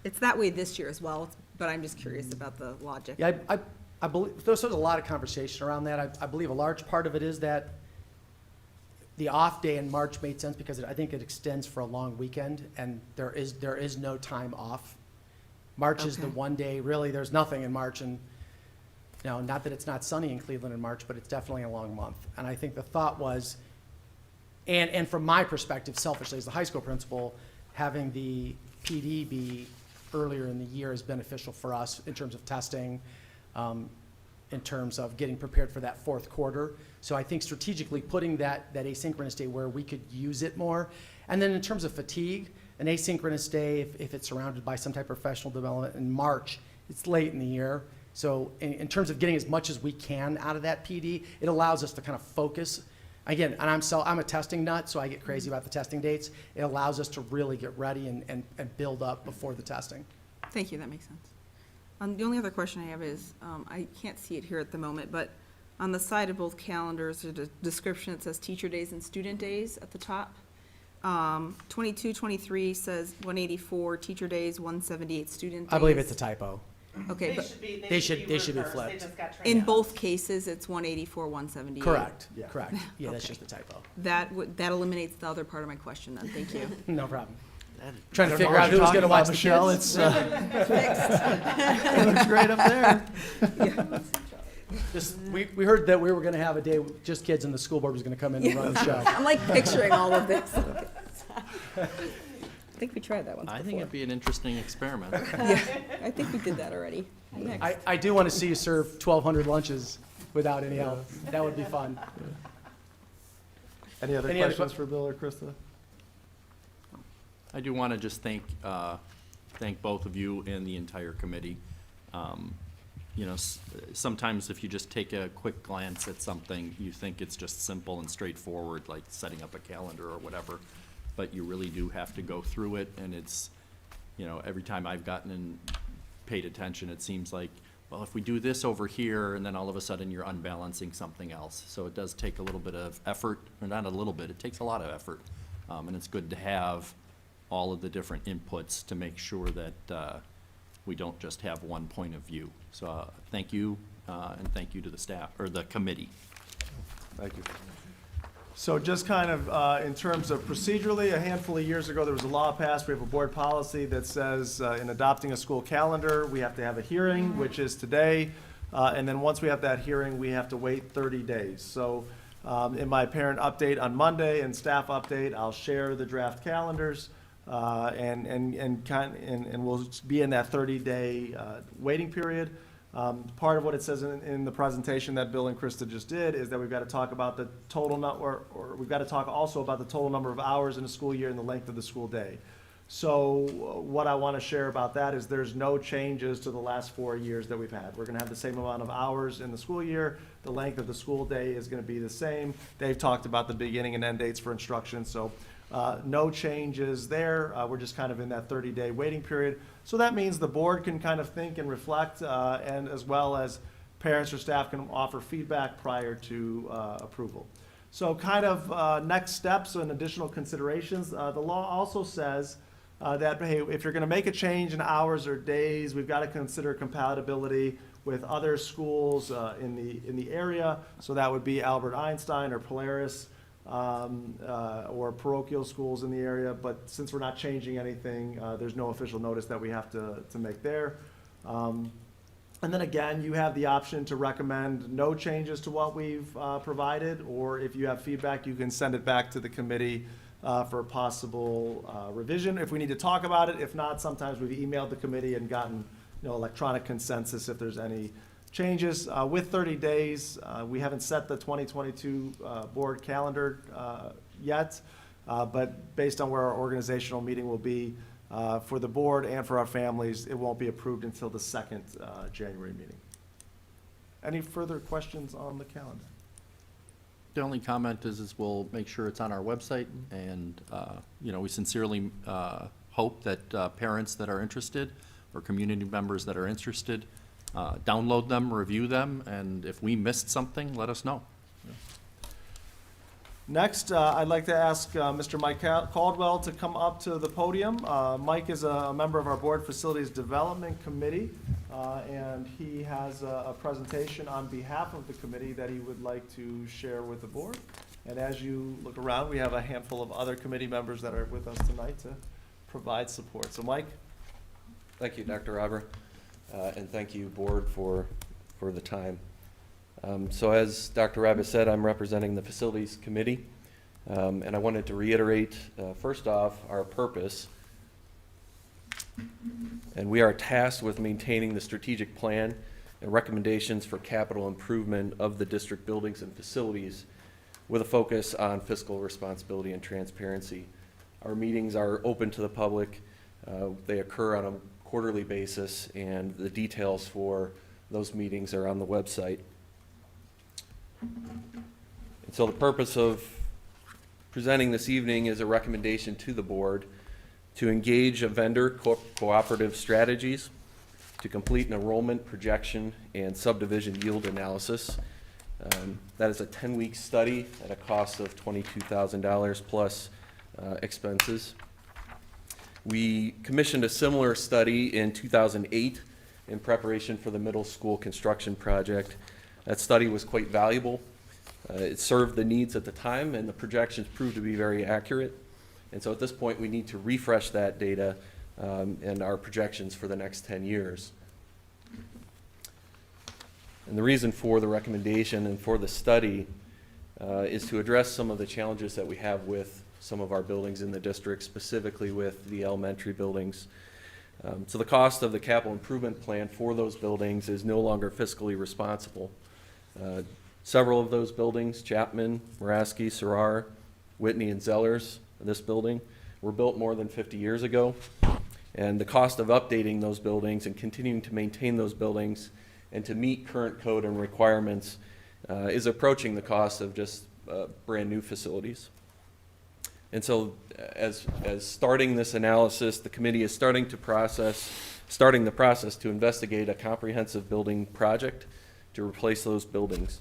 It's that way this year as well, but I'm just curious about the logic. Yeah, I believe there's a lot of conversation around that. I believe a large part of it is that the off day in March made sense because I think it extends for a long weekend, and there is no time off. March is the Okay. one day, really, there's nothing in March, and not that it's not sunny in Cleveland in March, but it's definitely a long month. And I think the thought was, and from my perspective, selfishly, as the high school principal, having the PD be earlier in the year is beneficial for us in terms of testing, in terms of getting prepared for that fourth quarter. So I think strategically putting that asynchronous day where we could use it more. And then in terms of fatigue, an asynchronous day, if it's surrounded by some type of professional development in March, it's late in the year. So in terms of getting as much as we can out of that PD, it allows us to kind of focus. Again, and I'm a testing nut, so I get crazy about the testing dates. It allows us to really get ready and build up before the testing. Thank you, that makes sense. The only other question I have is, I can't see it here at the moment, but on the side of both calendars, there's a description that says teacher days and student days at the top. 22-23 says 184 teacher days, 178 student days. I believe it's a typo. Okay, but They should be flipped. in both cases, it's 184, 178. Correct, correct. Yeah, that's Okay. just a typo. That eliminates the other part of my question then, thank you. No problem. Trying to figure out who's going to watch the Michelle, kids. It looks great up there. We heard that we were going to have a day with just kids and the school board was going to come in and run the show. I'm like picturing all of this. think we tried that once I before. think it'd be an interesting experiment. Yeah, I think we did that already. Next. I do want to see you serve 1,200 lunches without any help. That would be fun. Any other Any other questions for Bill or Krista? I do want to just thank both of you and the entire committee. You know, sometimes if you just take a quick glance at something, you think it's just simple and straightforward, like setting up a calendar or whatever, but you really do have to go through it, and it's, you know, every time I've gotten and paid attention, it seems like, well, if we do this over here, and then all of a sudden you're unbalancing something else. So it does take a little bit of effort, or not a little bit, it takes a lot of effort. And it's good to have all of the different inputs to make sure that we don't just have one point of view. So thank you, and thank you to the staff, or the committee. Thank you. So just kind of in terms of procedurally, a handful of years ago, there was a law passed. We have a board policy that says in adopting a school calendar, we have to have a hearing, which is today. And then once we have that hearing, we have to wait 30 days. So in my parent update on Monday and staff update, I'll share the draft calendars. And we'll be in that 30-day waiting period. Part of what it says in the presentation that Bill and Krista just did is that we've got to talk about the total number, or we've got to talk also about the total number of hours in a school year and the length of the school day. So what I want to share about that is there's no changes to the last 4 years that we've had. We're going to have the same amount of hours in the school year. The length of the school day is going to be the same. They've talked about the beginning and end dates for instruction, so no changes there. We're just kind of in that 30-day waiting period. So that means the board can kind of think and reflect, and as well as parents or staff can offer feedback prior to approval. So kind of next steps and additional considerations. The law also says that, hey, if you're going to make a change in hours or days, we've got to consider compatibility with other schools in the area. So that would be Albert Einstein or Polaris, or parochial schools in the area. But since we're not changing anything, there's no official notice that we have to make there. And then again, you have the option to recommend no changes to what we've provided, or if you have feedback, you can send it back to the committee for a possible revision if we need to talk about it. If not, sometimes we've emailed the committee and gotten electronic consensus if there's any changes. With 30 days, we haven't set the 2022 board calendar yet, but based on where our organizational meeting will be for the board and for our families, it won't be approved until the second January meeting. Any further questions on the calendar? The only comment is we'll make sure it's on our website, and, we sincerely hope that parents that are interested, or community members that are interested, download them, review them, and if we missed something, let us know. Next, I'd like to ask Mr. Mike Caldwell to come up to the podium. Mike is a member of our Board Facilities Development Committee, and he has a presentation on behalf of the committee that he would like to share with the board. And as you look around, we have a handful of other committee members that are with us tonight to provide support. So Mike? Thank you, Dr. Robber, and thank you, board, for the time. So as Dr. Rabbit said, I'm representing the Facilities Committee, and I wanted to reiterate, first off, our purpose. And we are tasked with maintaining the strategic plan and recommendations for capital improvement of the district buildings and facilities with a focus on fiscal responsibility and transparency. Our meetings are open to the public. They occur on a quarterly basis, and the details for those meetings are on the website. And so the purpose of presenting this evening is a recommendation to the board to engage a vendor cooperative strategies to complete an enrollment projection and subdivision yield analysis. That is a 10-week study at a cost of $22,000 plus expenses. We commissioned a similar study in 2008 in preparation for the middle school construction project. That study was quite valuable. It served the needs at the time, and the projections proved to be very accurate. And so at this point, we need to refresh that data and our projections for the next 10 years. And the reason for the recommendation and for the study is to address some of the challenges that we have with some of our buildings in the district, specifically with the elementary buildings. So the cost of the capital improvement plan for those buildings is no longer fiscally responsible. Several of those buildings, Chapman, Moraski, Sarrar, Whitney, and Zellers, this building, were built more than 50 years ago. And the cost of updating those buildings and continuing to maintain those buildings and to meet current code and requirements is approaching the cost of just brand-new facilities. And so as starting this analysis, the committee is starting the process to investigate a comprehensive building project to replace those buildings.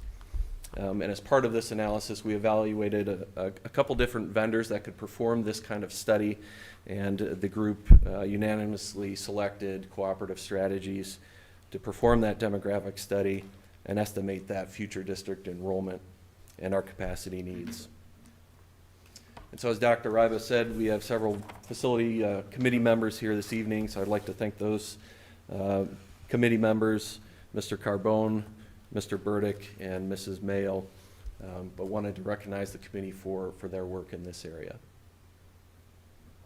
And as part of this analysis, we evaluated a couple different vendors that could perform this kind of study, and the group unanimously selected Cooperative Strategies to perform that demographic study and estimate that future district enrollment and our capacity needs. And so as Dr. Ryba said, we have several facility committee members here this evening, so I'd like to thank those committee members, Mr. Carbone, Mr. Burdick, and Mrs. Mayo, but wanted to recognize the committee for their work in this area.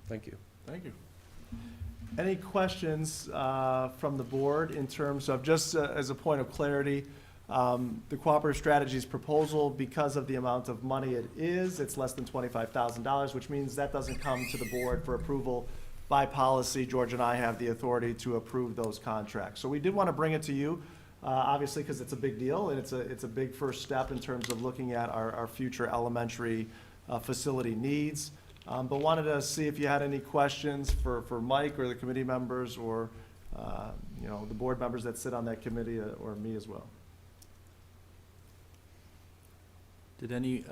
Thank you. Thank you. Any questions from the board in terms of, just as a point of clarity, the Cooperative Strategies proposal, because of the amount of money it's less than $25,000, which means that doesn't come to the board for approval by policy. George and I have the authority to approve those contracts. So we did want to bring it to you, obviously, because it's a big deal, and it's a big first step in terms of looking at our future elementary facility needs. But wanted to see if you had any questions for Mike or the committee members, or the board members that sit on that committee, or me as well. Did any,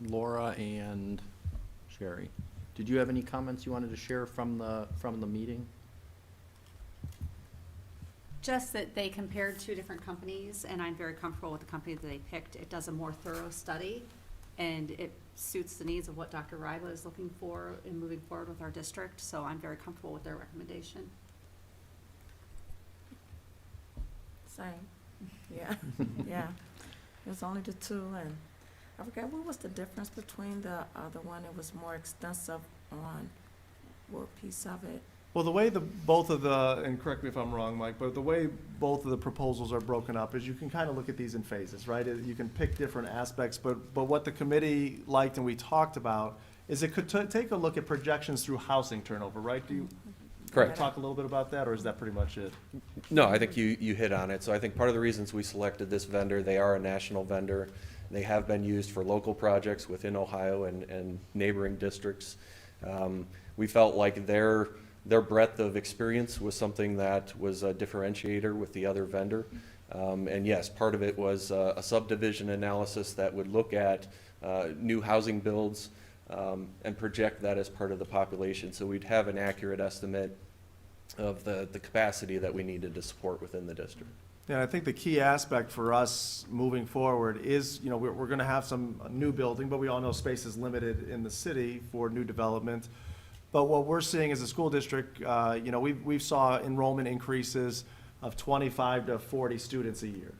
Laura and Sherry, did you have any comments you wanted to share from the meeting? Just that they compared two different companies, and I'm very comfortable with the company that they picked. It does a more thorough study, and it suits the needs of what Dr. Ryba is looking for in moving forward with our district, so I'm very comfortable with their recommendation. Same, yeah, yeah. There's only the two, and I forgot, what was the difference between the other one? It was more extensive on what piece of it? Well, the way both of the, and correct me if I'm wrong, Mike, but the way both of the proposals are broken up is you can kind of look at these in phases, right? You can pick different aspects, but what the committee liked and we talked about is it could take a look at projections through housing turnover, right? Do you Correct. talk a little bit about that, or is that pretty much it? No, I think you hit on it. So I think part of the reasons we selected this vendor, they are a national vendor. They have been used for local projects within Ohio and neighboring districts. We felt like their breadth of experience was something that was a differentiator with the other vendor. And yes, part of it was a subdivision analysis that would look at new housing builds and project that as part of the population. So we'd have an accurate estimate of the capacity that we needed to support within the district. Yeah, I think the key aspect for us moving forward is, we're going to have some new building, but we all know space is limited in the city for new development. But what we're seeing as a school district, we've saw enrollment increases of 25 to 40 students a year.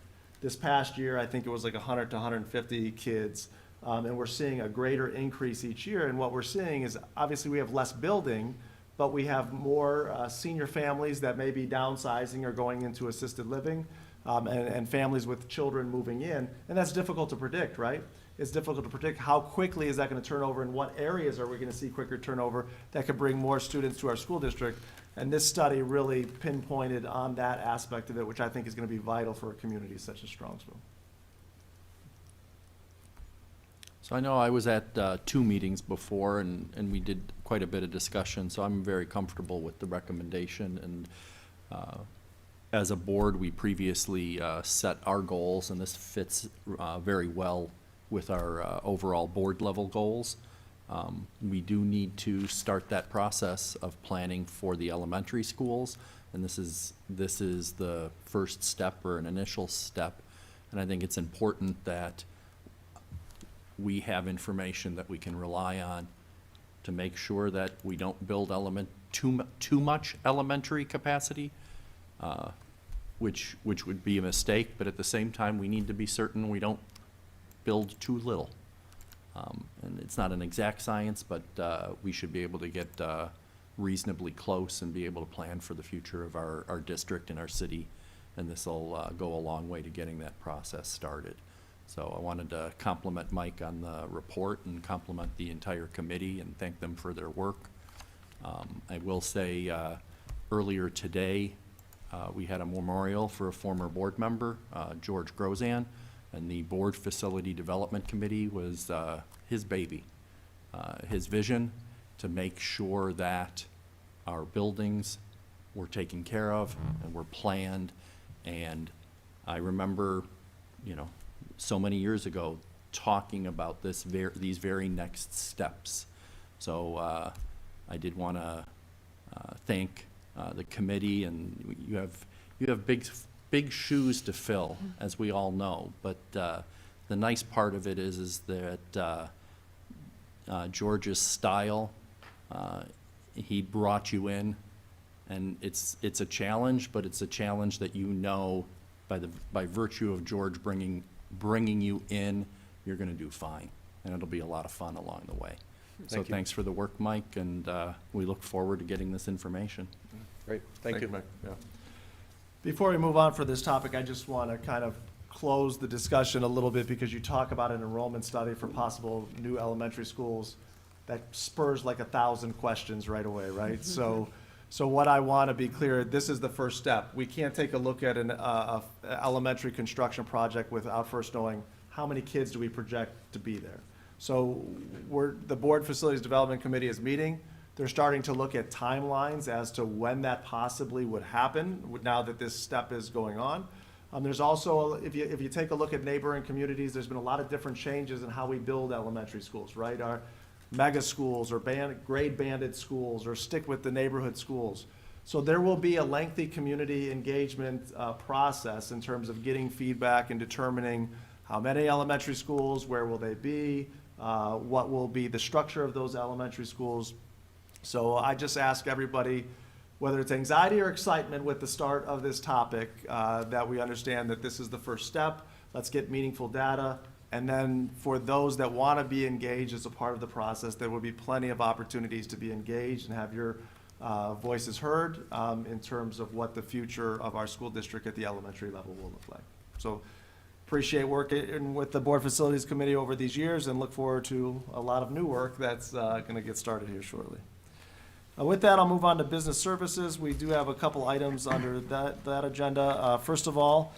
This past year, I think it was like 100 to 150 kids, and we're seeing a greater increase each year. And what we're seeing is, obviously, we have less building, but we have more senior families that may be downsizing or going into assisted living, and families with children moving in. And that's difficult to predict, right? It's difficult to predict how quickly is that going to turn over, and what areas are we going to see quicker turnover that could bring more students to our school district. And this study really pinpointed on that aspect of it, which I think is going to be vital for a community such as Strongsville. So I know I was at 2 meetings before, and we did quite a bit of discussion, so I'm very comfortable with the recommendation. And as a board, we previously set our goals, and this fits very well with our overall board level goals. We do need to start that process of planning for the elementary schools, and this is the first step, or an initial step. And I think it's important that we have information that we can rely on to make sure that we don't build too much elementary capacity, which would be a mistake. But at the same time, we need to be certain we don't build too little. And it's not an exact science, but we should be able to get reasonably close and be able to plan for the future of our district and our city. And this will go a long way to getting that process started. So I wanted to compliment Mike on the report and compliment the entire committee and thank them for their work. I will say earlier today, we had a memorial for a former board member, George Grozan, and the Board Facility Development Committee was his baby. His vision to make sure that our buildings were taken care of and were planned. And I remember, you know, so many years ago talking about these very next steps. So I did want to thank the committee, and you have big shoes to fill, as we all know. But the nice part of it is that George's style, he brought you in, and it's a challenge, but it's a challenge that you know by virtue of George bringing you in, you're going to do fine, and it'll be a lot of fun along the way. So Thank you. thanks for the work, Mike, and we look forward to getting this information. Great, thank you. Yeah. Before we move on for this topic, I just want to kind of close the discussion a little bit, because you talk about an enrollment study for possible new elementary schools. That spurs like 1,000 questions right away, right? So what I want to be clear, this is the first step. We can't take a look at an elementary construction project without first knowing how many kids do we project to be there. So the Board Facilities Development Committee is meeting. They're starting to look at timelines as to when that possibly would happen now that this step is going on. There's also, if you take a look at neighboring communities, there's been a lot of different changes in how we build elementary schools, right? Our mega schools or grade banded schools, or stick with the neighborhood schools. So there will be a lengthy community engagement process in terms of getting feedback and determining how many elementary schools, where will they be, what will be the structure of those elementary schools. So I just ask everybody, whether it's anxiety or excitement with the start of this topic, that we understand that this is the first step. Let's get meaningful data. And then for those that want to be engaged as a part of the process, there will be plenty of opportunities to be engaged and have your voices heard in terms of what the future of our school district at the elementary level will look like. So appreciate working with the Board Facilities Committee over these years, and look forward to a lot of new work that's going to get started here shortly. With that, I'll move on to business services. We do have a couple items under that agenda. First of all,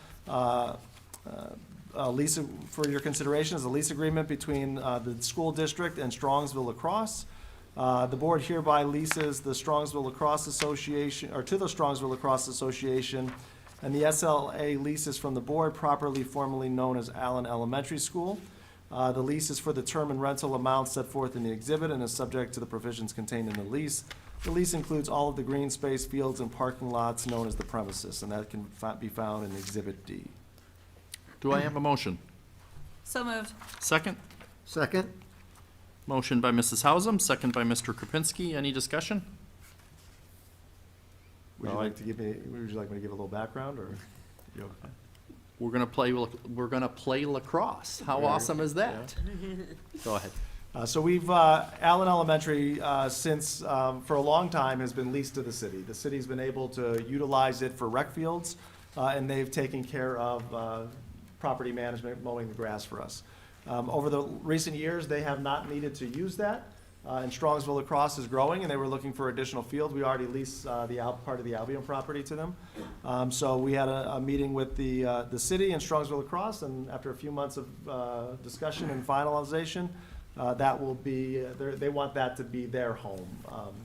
lease for your consideration is a lease agreement between the school district and Strongsville Lacrosse. The board hereby leases the Strongsville Lacrosse Association, or to the Strongsville Lacrosse Association, and the SLA leases from the board, properly formerly known as Allen Elementary School. The lease is for the term and rental amounts set forth in the exhibit and is subject to the provisions contained in the lease. The lease includes all of the green space, fields, and parking lots known as the premises, and that can be found in Exhibit D. Do I have a motion? So moved. Second? Second? Motion by Mrs. Hausum, second by Mr. Kropinski. Any discussion? Would you No, like me to give a little background, or? You okay? We're gonna play lacrosse. How awesome is that? Go ahead. So we've, Allen Elementary, since, for a long time, has been leased to the city. The city's been able to utilize it for rec fields, and they've taken care of property management, mowing the grass for us. Over the recent years, they have not needed to use that, and Strongsville Lacrosse is growing, and they were looking for additional fields. We already leased part of the Albion property to them. So we had a meeting with the city and Strongsville Lacrosse, and after a few months of discussion and finalization, that will be, they want that to be their home.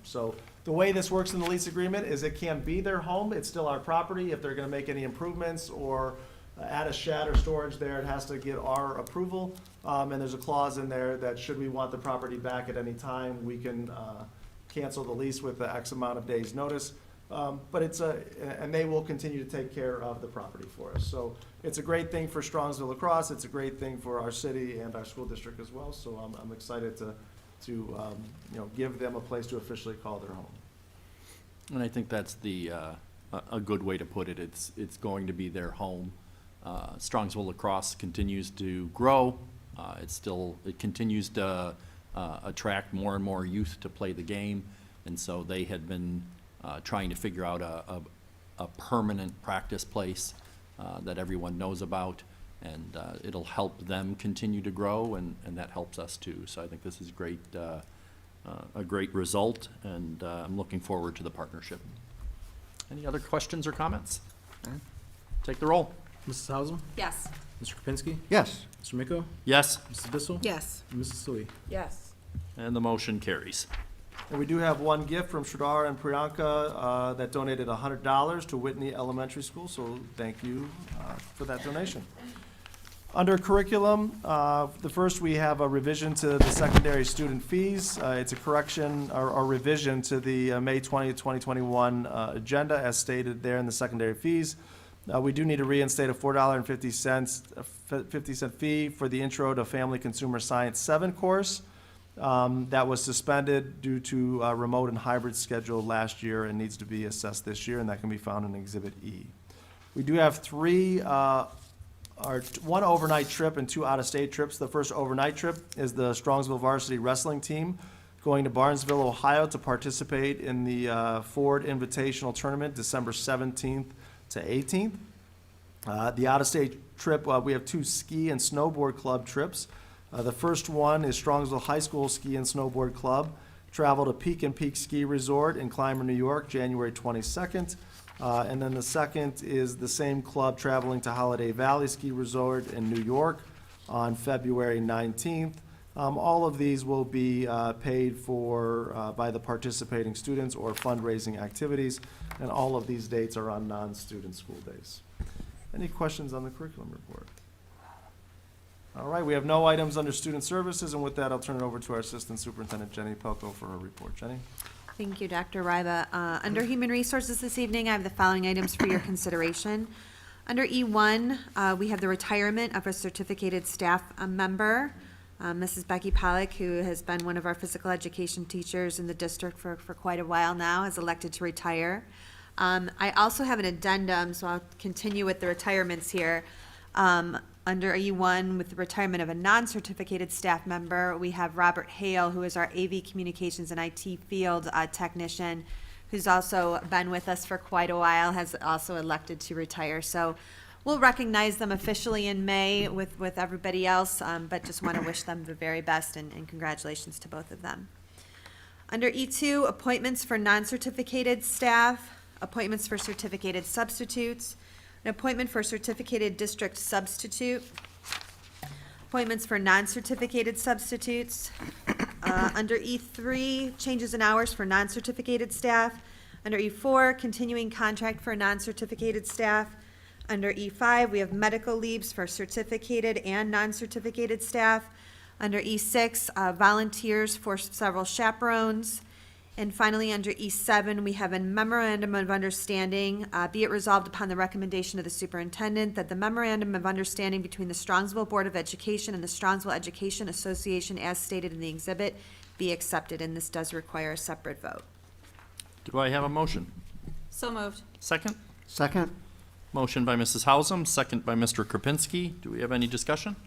So the way this works in the lease agreement is it can be their home. It's still our property. If they're going to make any improvements or add a shed or storage there, it has to get our approval. And there's a clause in there that should we want the property back at any time, we can cancel the lease with the X amount of days' notice. But and they will continue to take care of the property for us. So it's a great thing for Strongsville Lacrosse. It's a great thing for our city and our school district as well. So I'm excited to give them a place to officially call their home. And I think that's a good way to put it. It's going to be their home. Strongsville Lacrosse continues to grow. It continues to attract more and more youth to play the game, and so they had been trying to figure out a permanent practice place that everyone knows about, and it'll help them continue to grow, and that helps us too. So I think this is great, a great result, and I'm looking forward to the partnership. Any other questions or comments? Take the roll. Mrs. Hausum, Yes. Mr. Kapinski, Yes. Mr. Miko, Yes, Mrs. Bissell, Yes. and Mrs. Sully. Yes. and the motion carries. And we do have one gift from Shradar and Priyanka that donated $100 to Whitney Elementary School, so thank you for that donation. Under curriculum, the first we have a revision to the secondary student fees. It's a correction or revision to the May 20th, 2021 agenda as stated there in the secondary fees. We do need to reinstate a $4.50 50-cent fee for the Intro to Family Consumer Science 7 course. That was suspended due to a remote and hybrid schedule last year and needs to be assessed this year, and that can be found in Exhibit E. We do have one overnight trip and 2 out-of-state trips. The first overnight trip is the Strongsville varsity wrestling team going to Barnesville, Ohio to participate in the Ford Invitational Tournament, December 17th to 18th. The out-of-state trip, we have 2 ski and snowboard club trips. The first one is Strongsville High School Ski and Snowboard Club. Travel to Peak and Peak Ski Resort in Clymer, New York, January 22nd. And then the second is the same club traveling to Holiday Valley Ski Resort in New York on February 19th. All of these will be paid for by the participating students or fundraising activities, and all of these dates are on non-student school days. Any questions on the curriculum report? All right, we have no items under student services, and with that, I'll turn it over to our Assistant Superintendent, Jenny Pelko, for her report. Jenny? Thank you, Dr. Ryba. Under Human Resources this evening, I have the following items for your consideration. Under E1, we have the retirement of a certificated staff member, Mrs. Becky Pollock, who has been one of our physical education teachers in the district for quite a while now, has elected to retire. I also have an addendum, so I'll continue with the retirements here. Under E1, with the retirement of a non-certificated staff member, we have Robert Hale, who is our AV Communications and IT field technician, who's also been with us for quite a while, has also elected to retire. So we'll recognize them officially in May with everybody else, but just want to wish them the very best and congratulations to both of them. Under E2, appointments for non-certificated staff, appointments for certificated substitutes, an appointment for certificated district substitute, appointments for non-certificated substitutes. Under E3, changes in hours for non-certificated staff. Under E4, continuing contract for non-certificated staff. Under E5, we have medical leaves for certificated and non-certificated staff. Under E6, volunteers for several chaperones. And finally, under E7, we have a memorandum of understanding, be it resolved upon the recommendation of the superintendent that the memorandum of understanding between the Strongsville Board of Education and the Strongsville Education Association as stated in the exhibit be accepted, and this does require a separate vote. Do I have a motion? So moved. Second? Second? Motion by Mrs. Hausum, second by Mr. Kropinski. Do we have any discussion?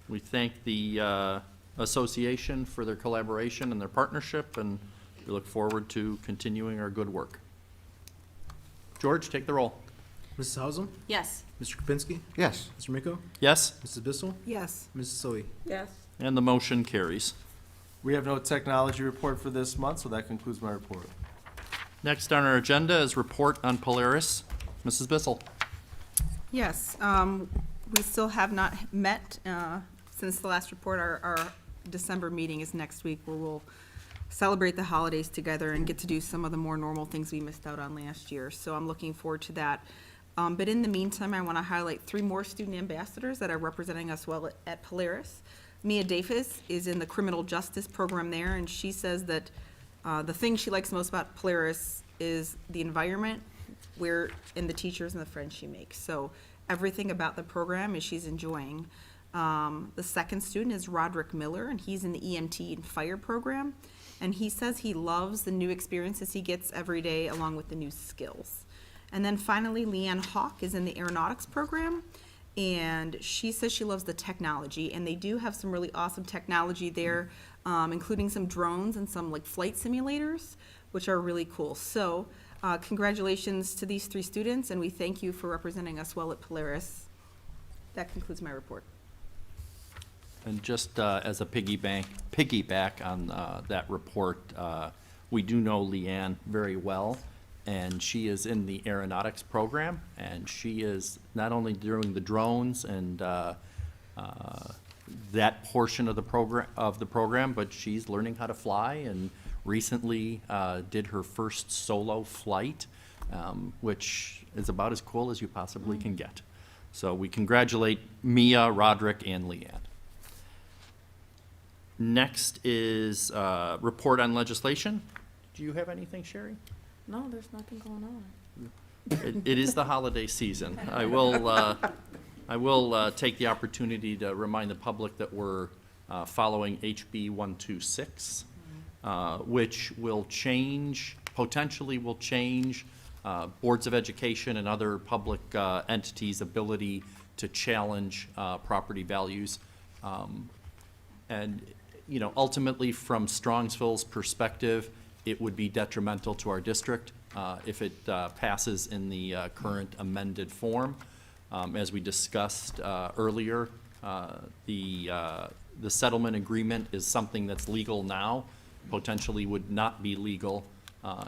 We thank the association for their collaboration and their partnership, and we look forward to continuing our good work. George, take the roll. Mrs. Hausum, Yes. Mr. Kapinski, Yes. Mr. Miko, Yes, Mrs. Bissell, Yes. Mrs. Sully. Yes. and the motion carries. We have no technology report for this month, so that concludes my report. Next on our agenda is report on Polaris. Mrs. Bissell. Yes, we still have not met since the last report. Our December meeting is next week, where we'll celebrate the holidays together and get to do some of the more normal things we missed out on last year. So I'm looking forward to that. But in the meantime, I want to highlight 3 more student ambassadors that are representing us well at Polaris. Mia Dafis is in the criminal justice program there, and she says that the thing she likes most about Polaris is the environment and the teachers and the friends she makes. So everything about the program is she's enjoying. The second student is Roderick Miller, and he's in the EMT and fire program. And he says he loves the new experiences he gets every day along with the new skills. And then finally, Leanne Hawk is in the aeronautics program, and she says she loves the technology, and they do have some really awesome technology there, including some drones and some like flight simulators, which are really cool. So congratulations to these 3 students, and we thank you for representing us well at Polaris. That concludes my report. And just as a piggyback on that report, we do know Leanne very well, and she is in the aeronautics program, and she is not only doing the drones and that portion of the program, but she's learning how to fly, and recently did her first solo flight, which is about as cool as you possibly can get. So we congratulate Mia, Roderick, and Leanne. Next is report on legislation. Do you have anything, Sherry? No, there's nothing going on. It is the holiday season. I will take the opportunity to remind the public that we're following HB 126, which will change, potentially will change boards of education and other public entities' ability to challenge property values. And, you know, ultimately, from Strongsville's perspective, it would be detrimental to our district if it passes in the current amended form. As we discussed earlier, the settlement agreement is something that's legal now, potentially would not be legal,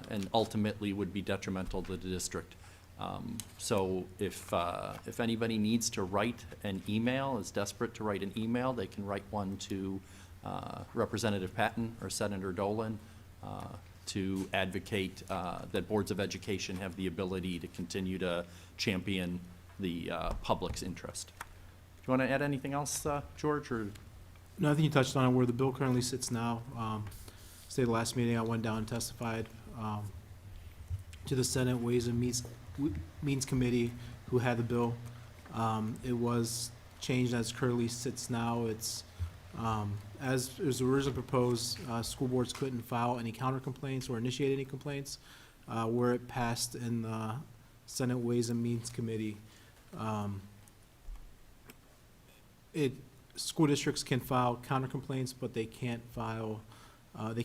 and ultimately would be detrimental to the district. So if anybody needs to write an email, is desperate to write an email, they can write one to Representative Patton or Senator Dolan to advocate that boards of education have the ability to continue to champion the public's interest. Do you want to add anything else, George? Or No, I think you touched on it, where the bill currently sits now. Say the last meeting, I went down and testified to the Senate Ways and Means Committee, who had the bill. It was changed as currently sits now. It's as it was originally proposed, school boards couldn't file any counter complaints or initiate any complaints. Where it passed in the Senate Ways and Means Committee, school districts can file counter complaints, but they can't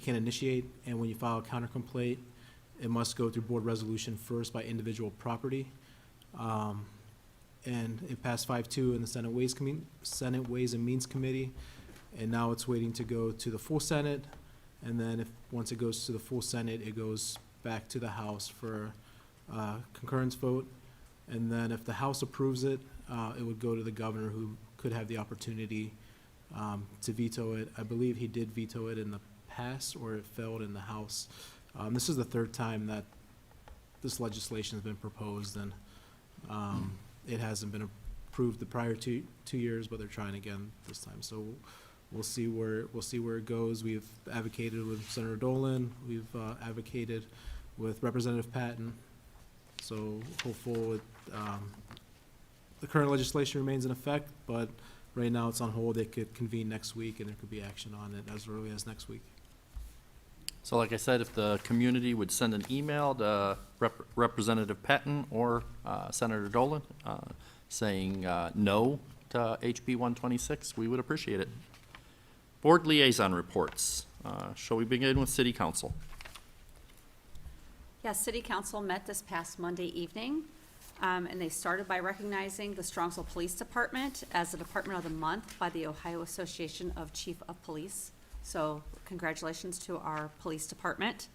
initiate. And when you file a counter complaint, it must go through board resolution first by individual property. And it passed 5-2 in the Senate Ways and Means Committee, and now it's waiting to go to the full Senate. And then once it goes to the full Senate, it goes back to the House for concurrence vote. And then if the House approves it, it would go to the governor, who could have the opportunity to veto it. I believe he did veto it in the past, or it failed in the House. This is the 3rd time that this legislation has been proposed, and it hasn't been approved the prior two years, but they're trying again this time. So we'll see where it goes. We've advocated with Senator Dolan. We've advocated with Representative Patton. So hopeful the current legislation remains in effect, but right now it's on hold. It could convene next week, and there could be action on it as early as next week. so, like I said, if the community would send an email to Representative Patton or Senator Dolan saying no to HB 126, we would appreciate it. Board liaison reports. Shall we begin with City Council? Yes, City Council met this past Monday evening, and they started by recognizing the Strongsville Police Department as the Department of the Month by the Ohio Association of Chief of Police. So congratulations to our police department.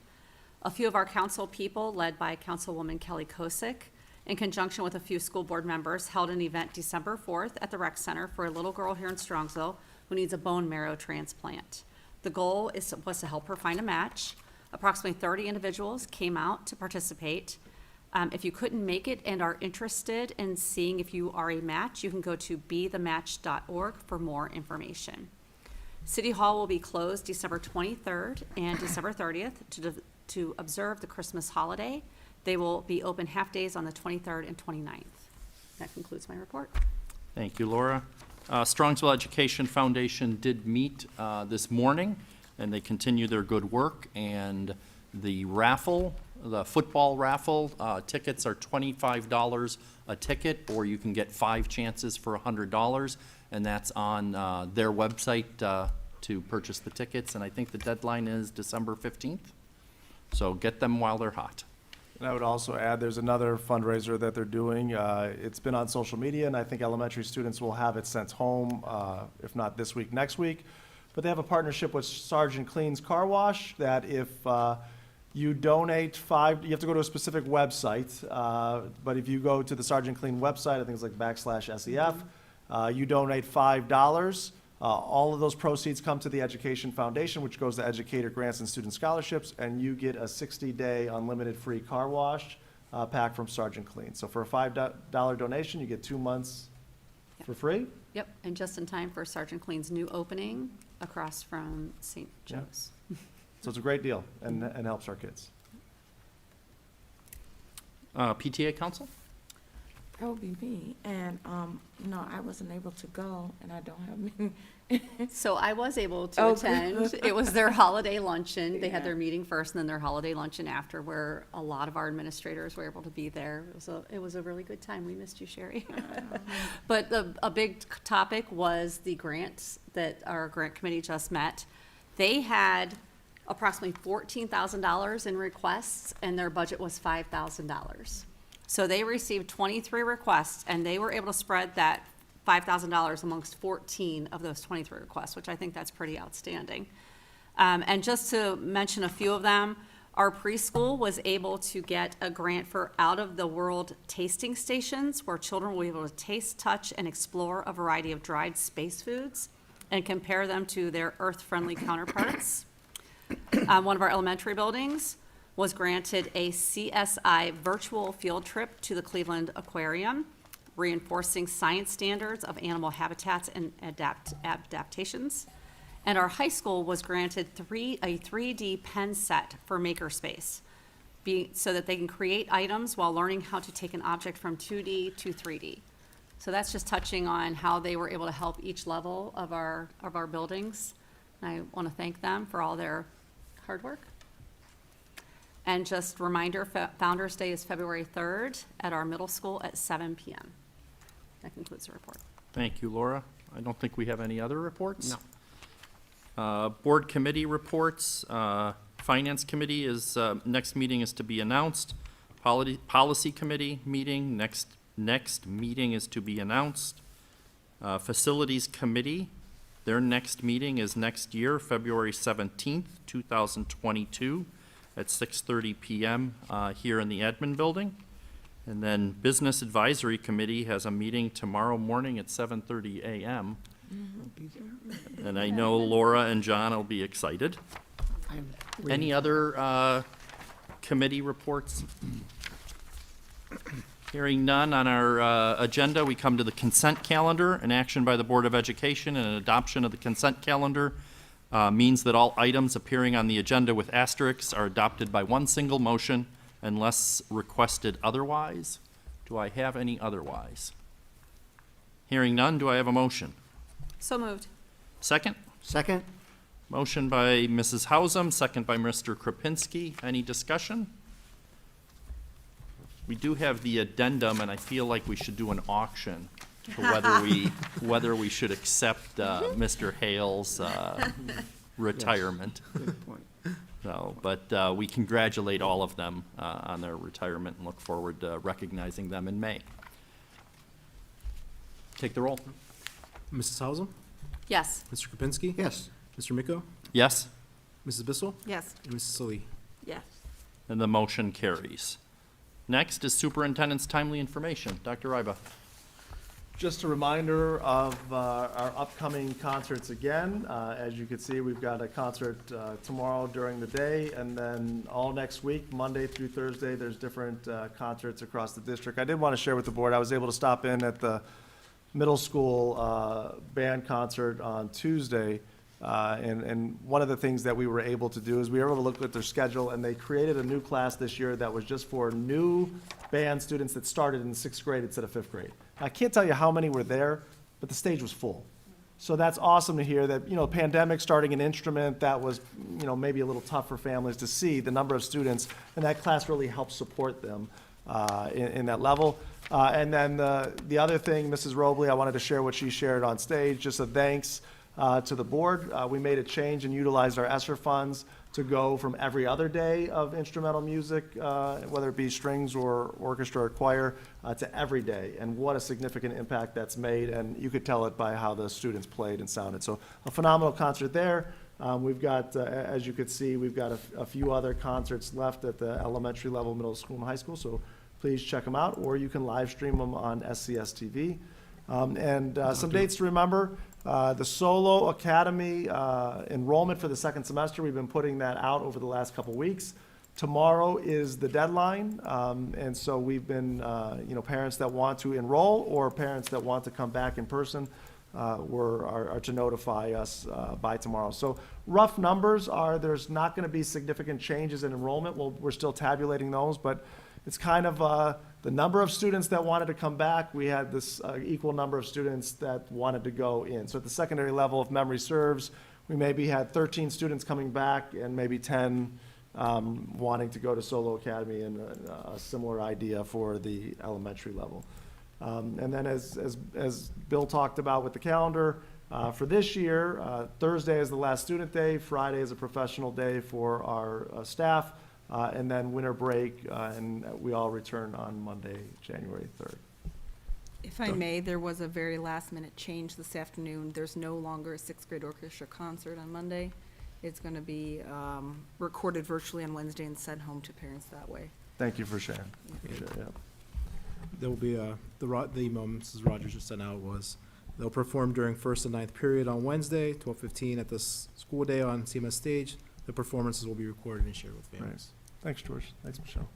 A few of our council people, led by Councilwoman Kelly Kosick, in conjunction with a few school board members, held an event December 4th at the Rec Center for a little girl here in Strongsville who needs a bone marrow transplant. The goal was to help her find a match. Approximately 30 individuals came out to participate. If you couldn't make it and are interested in seeing if you are a match, you can go to bethematch.org for more information. City Hall will be closed December 23rd and December 30th to observe the Christmas holiday. They will be open half days on the 23rd and 29th. That concludes my report. Thank you, Laura. Strongsville Education Foundation did meet this morning, and they continue their good work. And the raffle the football raffle. Tickets are $25 a ticket, or you can get 5 chances for $100, and that's on their website to purchase the tickets, and I think the deadline is December 15th. So get them while they're hot. And I would also add, there's another fundraiser that they're doing. It's been on social media, and I think elementary students will have it sent home, if not this week, next week. But they have a partnership with Sergeant Clean's Car Wash that if you donate you have to go to a specific website, but if you go to the Sergeant Clean website, I think it's like /SEF, you donate $5. All of those proceeds come to the Education Foundation, which goes to educator grants and student scholarships, and you get a 60-day unlimited free car wash pack from Sergeant Clean. So for a $5 donation, you get 2 months for free. Yep, and just in time for Sergeant Clean's new opening across from St. Joe's. So it's a great deal and helps our kids. PTA Council? That would be me, and, no, I wasn't able to go, and I don't have So I was able to Oh, attend. good. It was their holiday luncheon. They had Yeah. their meeting first and then their holiday luncheon after, where a lot of our administrators were able to be there. It was a really good time. We missed you, Sherry. But a big topic was the grants that our grant committee just met. They had approximately $14,000 in requests, and their budget was $5,000. So they received 23 requests, and they were able to spread that $5,000 amongst 14 of those 23 requests, which I think that's pretty outstanding. And just to mention a few of them, our preschool was able to get a grant for out-of-the-world tasting stations, where children will be able to taste, touch, and explore a variety of dried space foods and compare them to their earth-friendly counterparts. One of our elementary buildings was granted a CSI virtual field trip to the Cleveland Aquarium, reinforcing science standards of animal habitats and adaptations. And our high school was granted a 3D pen set for Makerspace, so that they can create items while learning how to take an object from 2D to 3D. So that's just touching on how they were able to help each level of our buildings. And I want to thank them for all their hard work. And just reminder, Founder's Day is February 3rd at our middle school at 7 p.m. That concludes the report. Thank you, Laura. I don't think we have any other reports. No. Board committee reports. Finance committee is, next meeting is to be announced. Policy committee meeting, next meeting is to be announced. Facilities committee, their next meeting is next year, February 17th, 2022. At 6:30 p.m. Here in the admin building. And then Business Advisory Committee has a meeting tomorrow morning at 7:30 a.m. And I know Laura and John will be excited. Any other committee reports? Hearing none on our agenda, we come to the consent calendar. An action by the Board of Education and an adoption of the consent calendar means that all items appearing on the agenda with asterisks are adopted by one single motion unless requested otherwise. Do I have any otherwise? Hearing none, do I have a motion? So moved. Second? Second? Motion by Mrs. Hausum, second by Mr. Kropinski. Any discussion? We do have the addendum, and I feel like we should do an auction to whether we should accept Mr. Hale's retirement. Good point. So, but we congratulate all of them on their retirement and look forward to recognizing them in May. Take the roll. Mrs. Hausum, Yes. Mr. Kropinski, Yes. Mr. Miko, Yes, Mrs. Bissell, Yes. and Mrs. Salee. yes. and the motion carries. Next is Superintendent's timely information. Dr. Ryba. Just a reminder of our upcoming concerts again. As you can see, we've got a concert tomorrow during the day, and then all next week, Monday through Thursday, there's different concerts across the district. I did want to share with the board, I was able to stop in at the middle school band concert on Tuesday. And one of the things that we were able to do is we were able to look at their schedule, and they created a new class this year that was just for new band students that started in 6th grade instead of 5th grade. I can't tell you how many were there, but the stage was full. So that's awesome to hear that, you know, pandemic starting an instrument that was, you know, maybe a little tough for families to see the number of students, and that class really helped support them in that level. And then the other thing, Mrs. Robley, I wanted to share what she shared on stage, just a thanks to the board. We made a change and utilized our ESSER funds to go from every other day of instrumental music, whether it be strings or orchestra or choir, to every day. And what a significant impact that's made, and you could tell it by how the students played and sounded. So a phenomenal concert there. We've got, as you could see, we've got a few other concerts left at the elementary level, middle school, and high school, so please check them out, or you can live stream them on SCS TV. Some dates to remember. The Solo Academy enrollment for the second semester, we've been putting that out over the last couple weeks. Tomorrow is the deadline, and so we've been, parents that want to enroll or parents that want to come back in person are to notify us by tomorrow. So rough numbers are there's not going to be significant changes in enrollment. We're still tabulating those, but it's kind of the number of students that wanted to come back. We had this equal number of students that wanted to go in. So at the secondary level, if memory serves, we maybe had 13 students coming back and maybe 10 wanting to go to Solo Academy, and a similar idea for the elementary level. And then as Bill talked about with the calendar, for this year, Thursday is the last student day, Friday is a professional day for our staff, and then winter break, and we all return on Monday, January 3rd. If I may, there was a very last-minute change this afternoon. There's no longer a sixth grade orchestra concert on Monday. It's going to be recorded virtually on Wednesday and sent home to parents that way. Thank you for sharing. Sure, yeah. There will be the email Mrs. Rogers just sent out was, they'll perform during first and ninth period on Wednesday, 12:15 at the school day on CMS stage. The performances will be recorded and shared with families. Right. Thanks, George. Thanks, Michelle.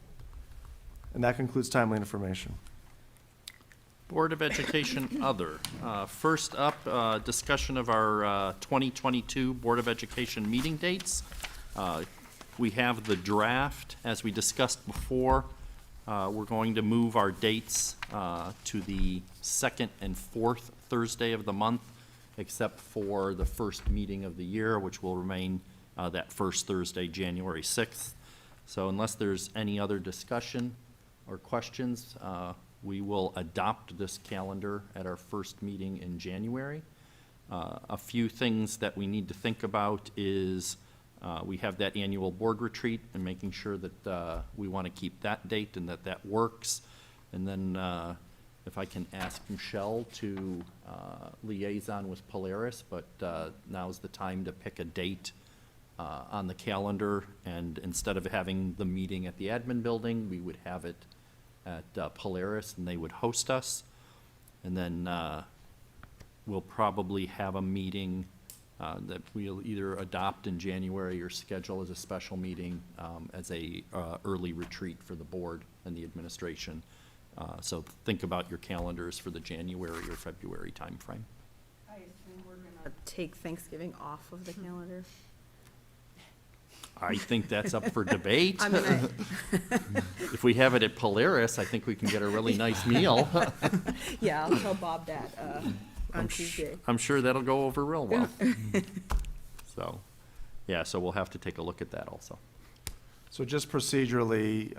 And that concludes timely information. Board of Education Other. First up, discussion of our 2022 Board of Education meeting dates. We have the draft, as we discussed before. We're going to move our dates to the second and fourth Thursday of the month, except for the first meeting of the year, which will remain that first Thursday, January 6th. So unless there's any other discussion or questions, we will adopt this calendar at our first meeting in January. A few things that we need to think about is we have that annual board retreat, and making sure that we want to keep that date and that works. And then if I can ask Michelle to liaison with Polaris, but now's the time to pick a date on the calendar, and instead of having the meeting at the admin building, we would have it at Polaris, and they would host us. And then we'll probably have a meeting that we'll either adopt in January or schedule as a special meeting as a early retreat for the board and the administration. So think about your calendars for the January or February timeframe. I assume we're going to take Thanksgiving off of the calendar. I think that's up for debate. I mean, If we have it at Polaris, I think we can get a really nice meal. yeah, I'll tell Bob that on Tuesday. I'm sure that'll go over real well. So, yeah, so we'll have to take a look at that also. So just procedurally,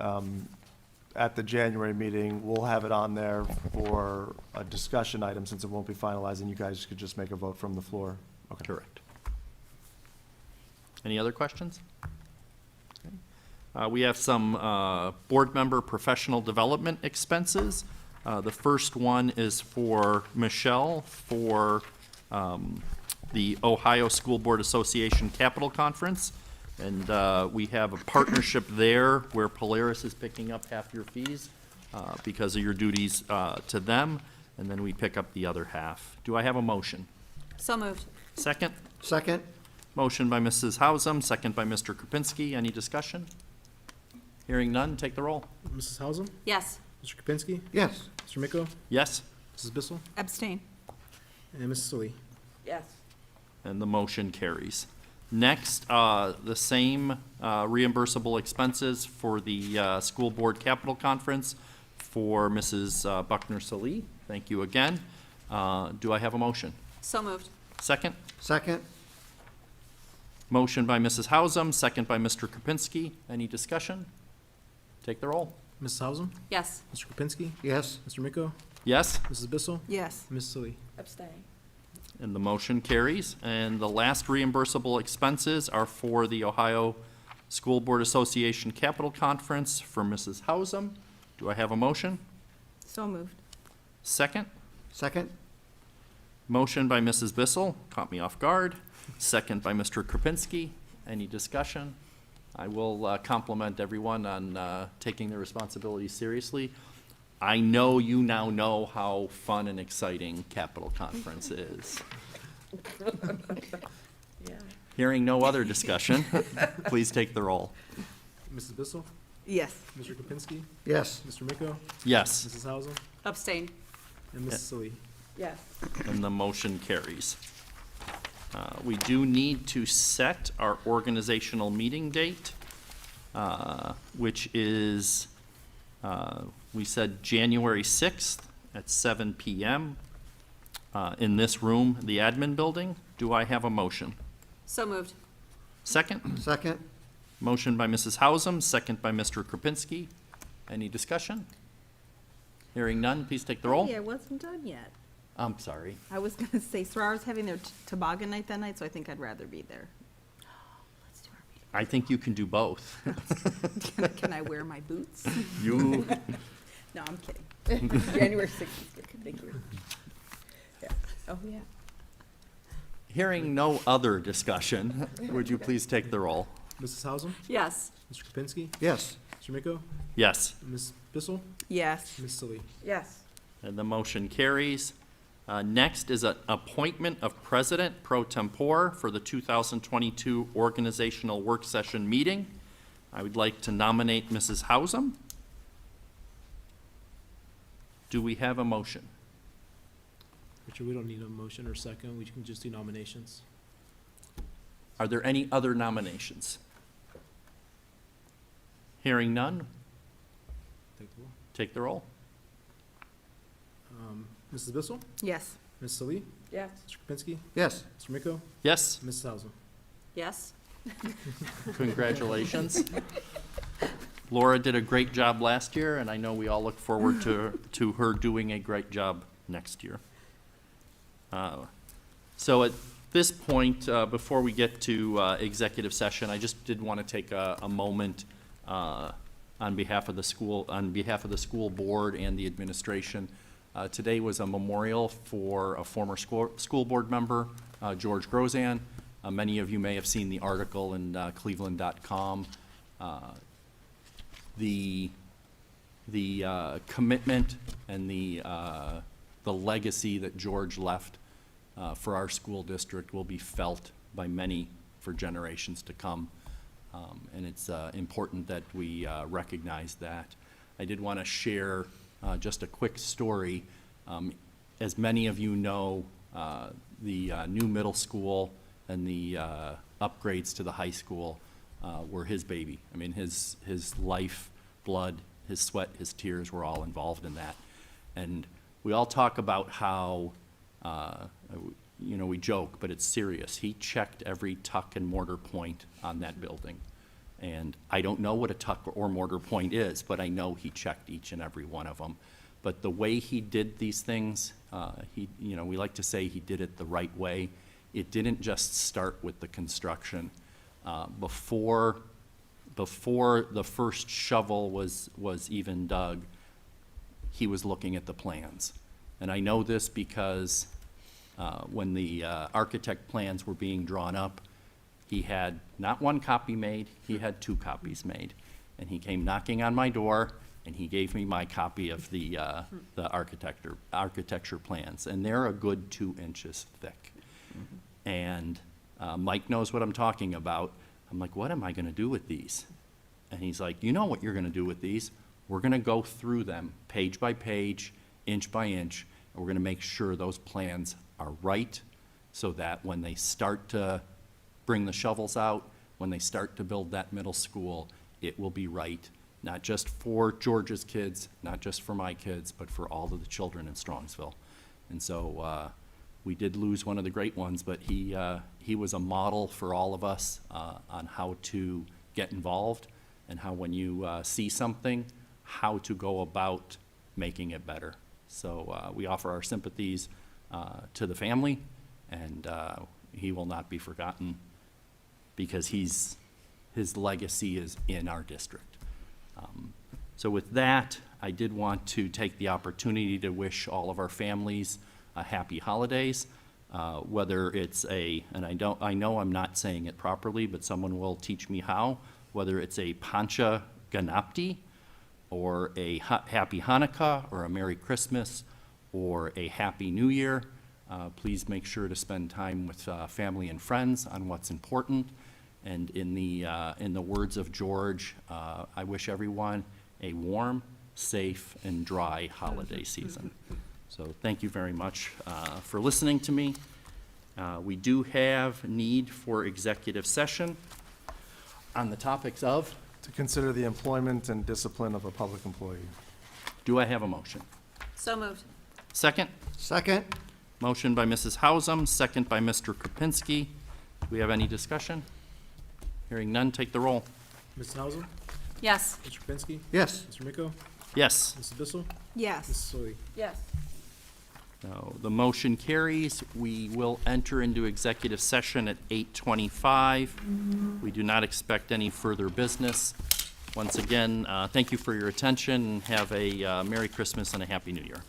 at the January meeting, we'll have it on there for a discussion item, since it won't be finalized, and you guys could just make a vote from the floor. Okay. Correct. Any other questions? Okay. We have some board member professional development expenses. The first one is for Michelle for the Ohio School Board Association Capital Conference. And we have a partnership there where Polaris is picking up half your fees because of your duties to them, and then we pick up the other half. Do I have a motion? So moved. Second? Second? Motion by Mrs. Hausum, second by Mr. Kropinski. Any discussion? Hearing none, take the roll. Mrs. Hausum, Yes. Mr. Kropinski, Yes. Mr. Miko, Yes, Mrs. Bissell, Abstain. and Mrs. Sully. Yes. and the motion carries. Next, the same reimbursable expenses for the School Board Capital Conference for Mrs. Buckner-Salee. Thank you again. Do I have a motion? So moved. Second? Second? Motion by Mrs. Hausum, second by Mr. Kropinski. Any discussion? Take the roll. Mrs. Hausum, Yes. Mr. Kropinski, Yes. Mr. Miko, Yes? Mrs. Bissell, Yes. Ms. Sully. Abstain. And the motion carries. And the last reimbursable expenses are for the Ohio School Board Association Capital Conference for Mrs. Hausum. Do I have a motion? So moved. Second? Second? Motion by Mrs. Bissell, caught me off guard. Second by Mr. Kropinski. Any discussion? I will compliment everyone on taking their responsibilities seriously. I know you now know how fun and exciting Capital Conference is. Yeah. Hearing no other discussion, please take the roll. Mrs. Bissell, Yes. Mr. Kropinski, Yes. Mr. Miko, Yes, Mrs. Hausum, Abstain. and Ms. Sully. Yes. and the motion carries. We do need to set our organizational meeting date, which is, we said January 6th at 7 PM in this room, the admin building. Do I have a motion? So moved. Second? Second? Motion by Mrs. Hausum, second by Mr. Kropinski. Any discussion? Hearing none, please take the roll. Yeah, I wasn't done yet. I'm sorry. I was gonna say, Sarar's having their toboggan night that night, so I think I'd rather be there. Let's do our meeting. I think you can do both. Can I wear my boots? You, No, I'm kidding. January 6th is good, thank you. Yeah. Oh, yeah. hearing no other discussion, would you please take the roll? Mrs. Hausum, Yes. Mr. Kropinski, Yes. Mr. Miko, Yes, Ms. Bissell, Yes. Ms. Sully. Yes. and the motion carries. Next is an appointment of President pro tempore for the 2022 organizational work session meeting. I would like to nominate Mrs. Hausum. Do we have a motion? Richard, we don't need a motion or second, we can just do nominations. Are there any other nominations? Hearing none, Take the roll. take the roll. Mrs. Bissell, Yes. Ms. Sully, Yes. Mr. Kropinski, Yes. Mr. Miko, Yes, Mrs. Hausum. Yes. congratulations. Laura did a great job last year, and I know we all look forward to her doing a great job next year. So at this point, before we get to executive session, I just did want to take a moment on behalf of the school board and the administration. Today was a memorial for a former school board member, George Grozan. Many of you may have seen the article in cleveland.com. The commitment and the legacy that George left for our school district will be felt by many for generations to come. And it's important that we recognize that. I did want to share just a quick story. As many of you know, the new middle school and the upgrades to the high school were his baby. I mean, his life, blood, his sweat, his tears were all involved in that. And we all talk about how, we joke, but it's serious. He checked every tuck and mortar point on that building. And I don't know what a tuck or mortar point is, but I know he checked each and every one of them. But the way he did these things, we like to say he did it the right way. It didn't just start with the construction. Before the first shovel was even dug, he was looking at the plans. And I know this because when the architect plans were being drawn up, he had not one copy made, he had 2 copies made. And he came knocking on my door, and he gave me my copy of the architecture plans. And they're a good 2 inches thick. And Mike knows what I'm talking about. I'm like, what am I gonna do with these? And he's like, you know what you're gonna do with these. We're gonna go through them page by page, inch by inch, and we're gonna make sure those plans are right so that when they start to bring the shovels out, when they start to build that middle school, it will be right, not just for George's kids, not just for my kids, but for all of the children in Strongsville. And so We did lose one of the great ones, but he was a model for all of us on how to get involved and how, when you see something, how to go about making it better. So we offer our sympathies to the family, and he will not be forgotten because his legacy is in our district. So with that, I did want to take the opportunity to wish all of our families a happy holidays, whether it's and I know I'm not saying it properly, but someone will teach me how, whether it's a Pancha Ganapti, or a Happy Hanukkah, or a Merry Christmas, or a Happy New Year. Please make sure to spend time with family and friends on what's important. And in the words of George, I wish everyone a warm, safe, and dry holiday season. So thank you very much for listening to me. We do have need for executive session on the topics of, To consider the employment and discipline of a public employee. do I have a motion? So moved. Second? Second? Motion by Mrs. Hausum, second by Mr. Kropinski. Do we have any discussion? Hearing none, take the roll. Mrs. Hausum, Yes. Mr. Kapinski, Yes. Mr. Miko, Yes. Mrs. Bissell, Yes. Mrs. Soy. Yes. So the motion carries. We will enter into executive session at 8:25. We do not expect any further business. Once again, thank you for your attention, and have a Merry Christmas and a Happy New Year.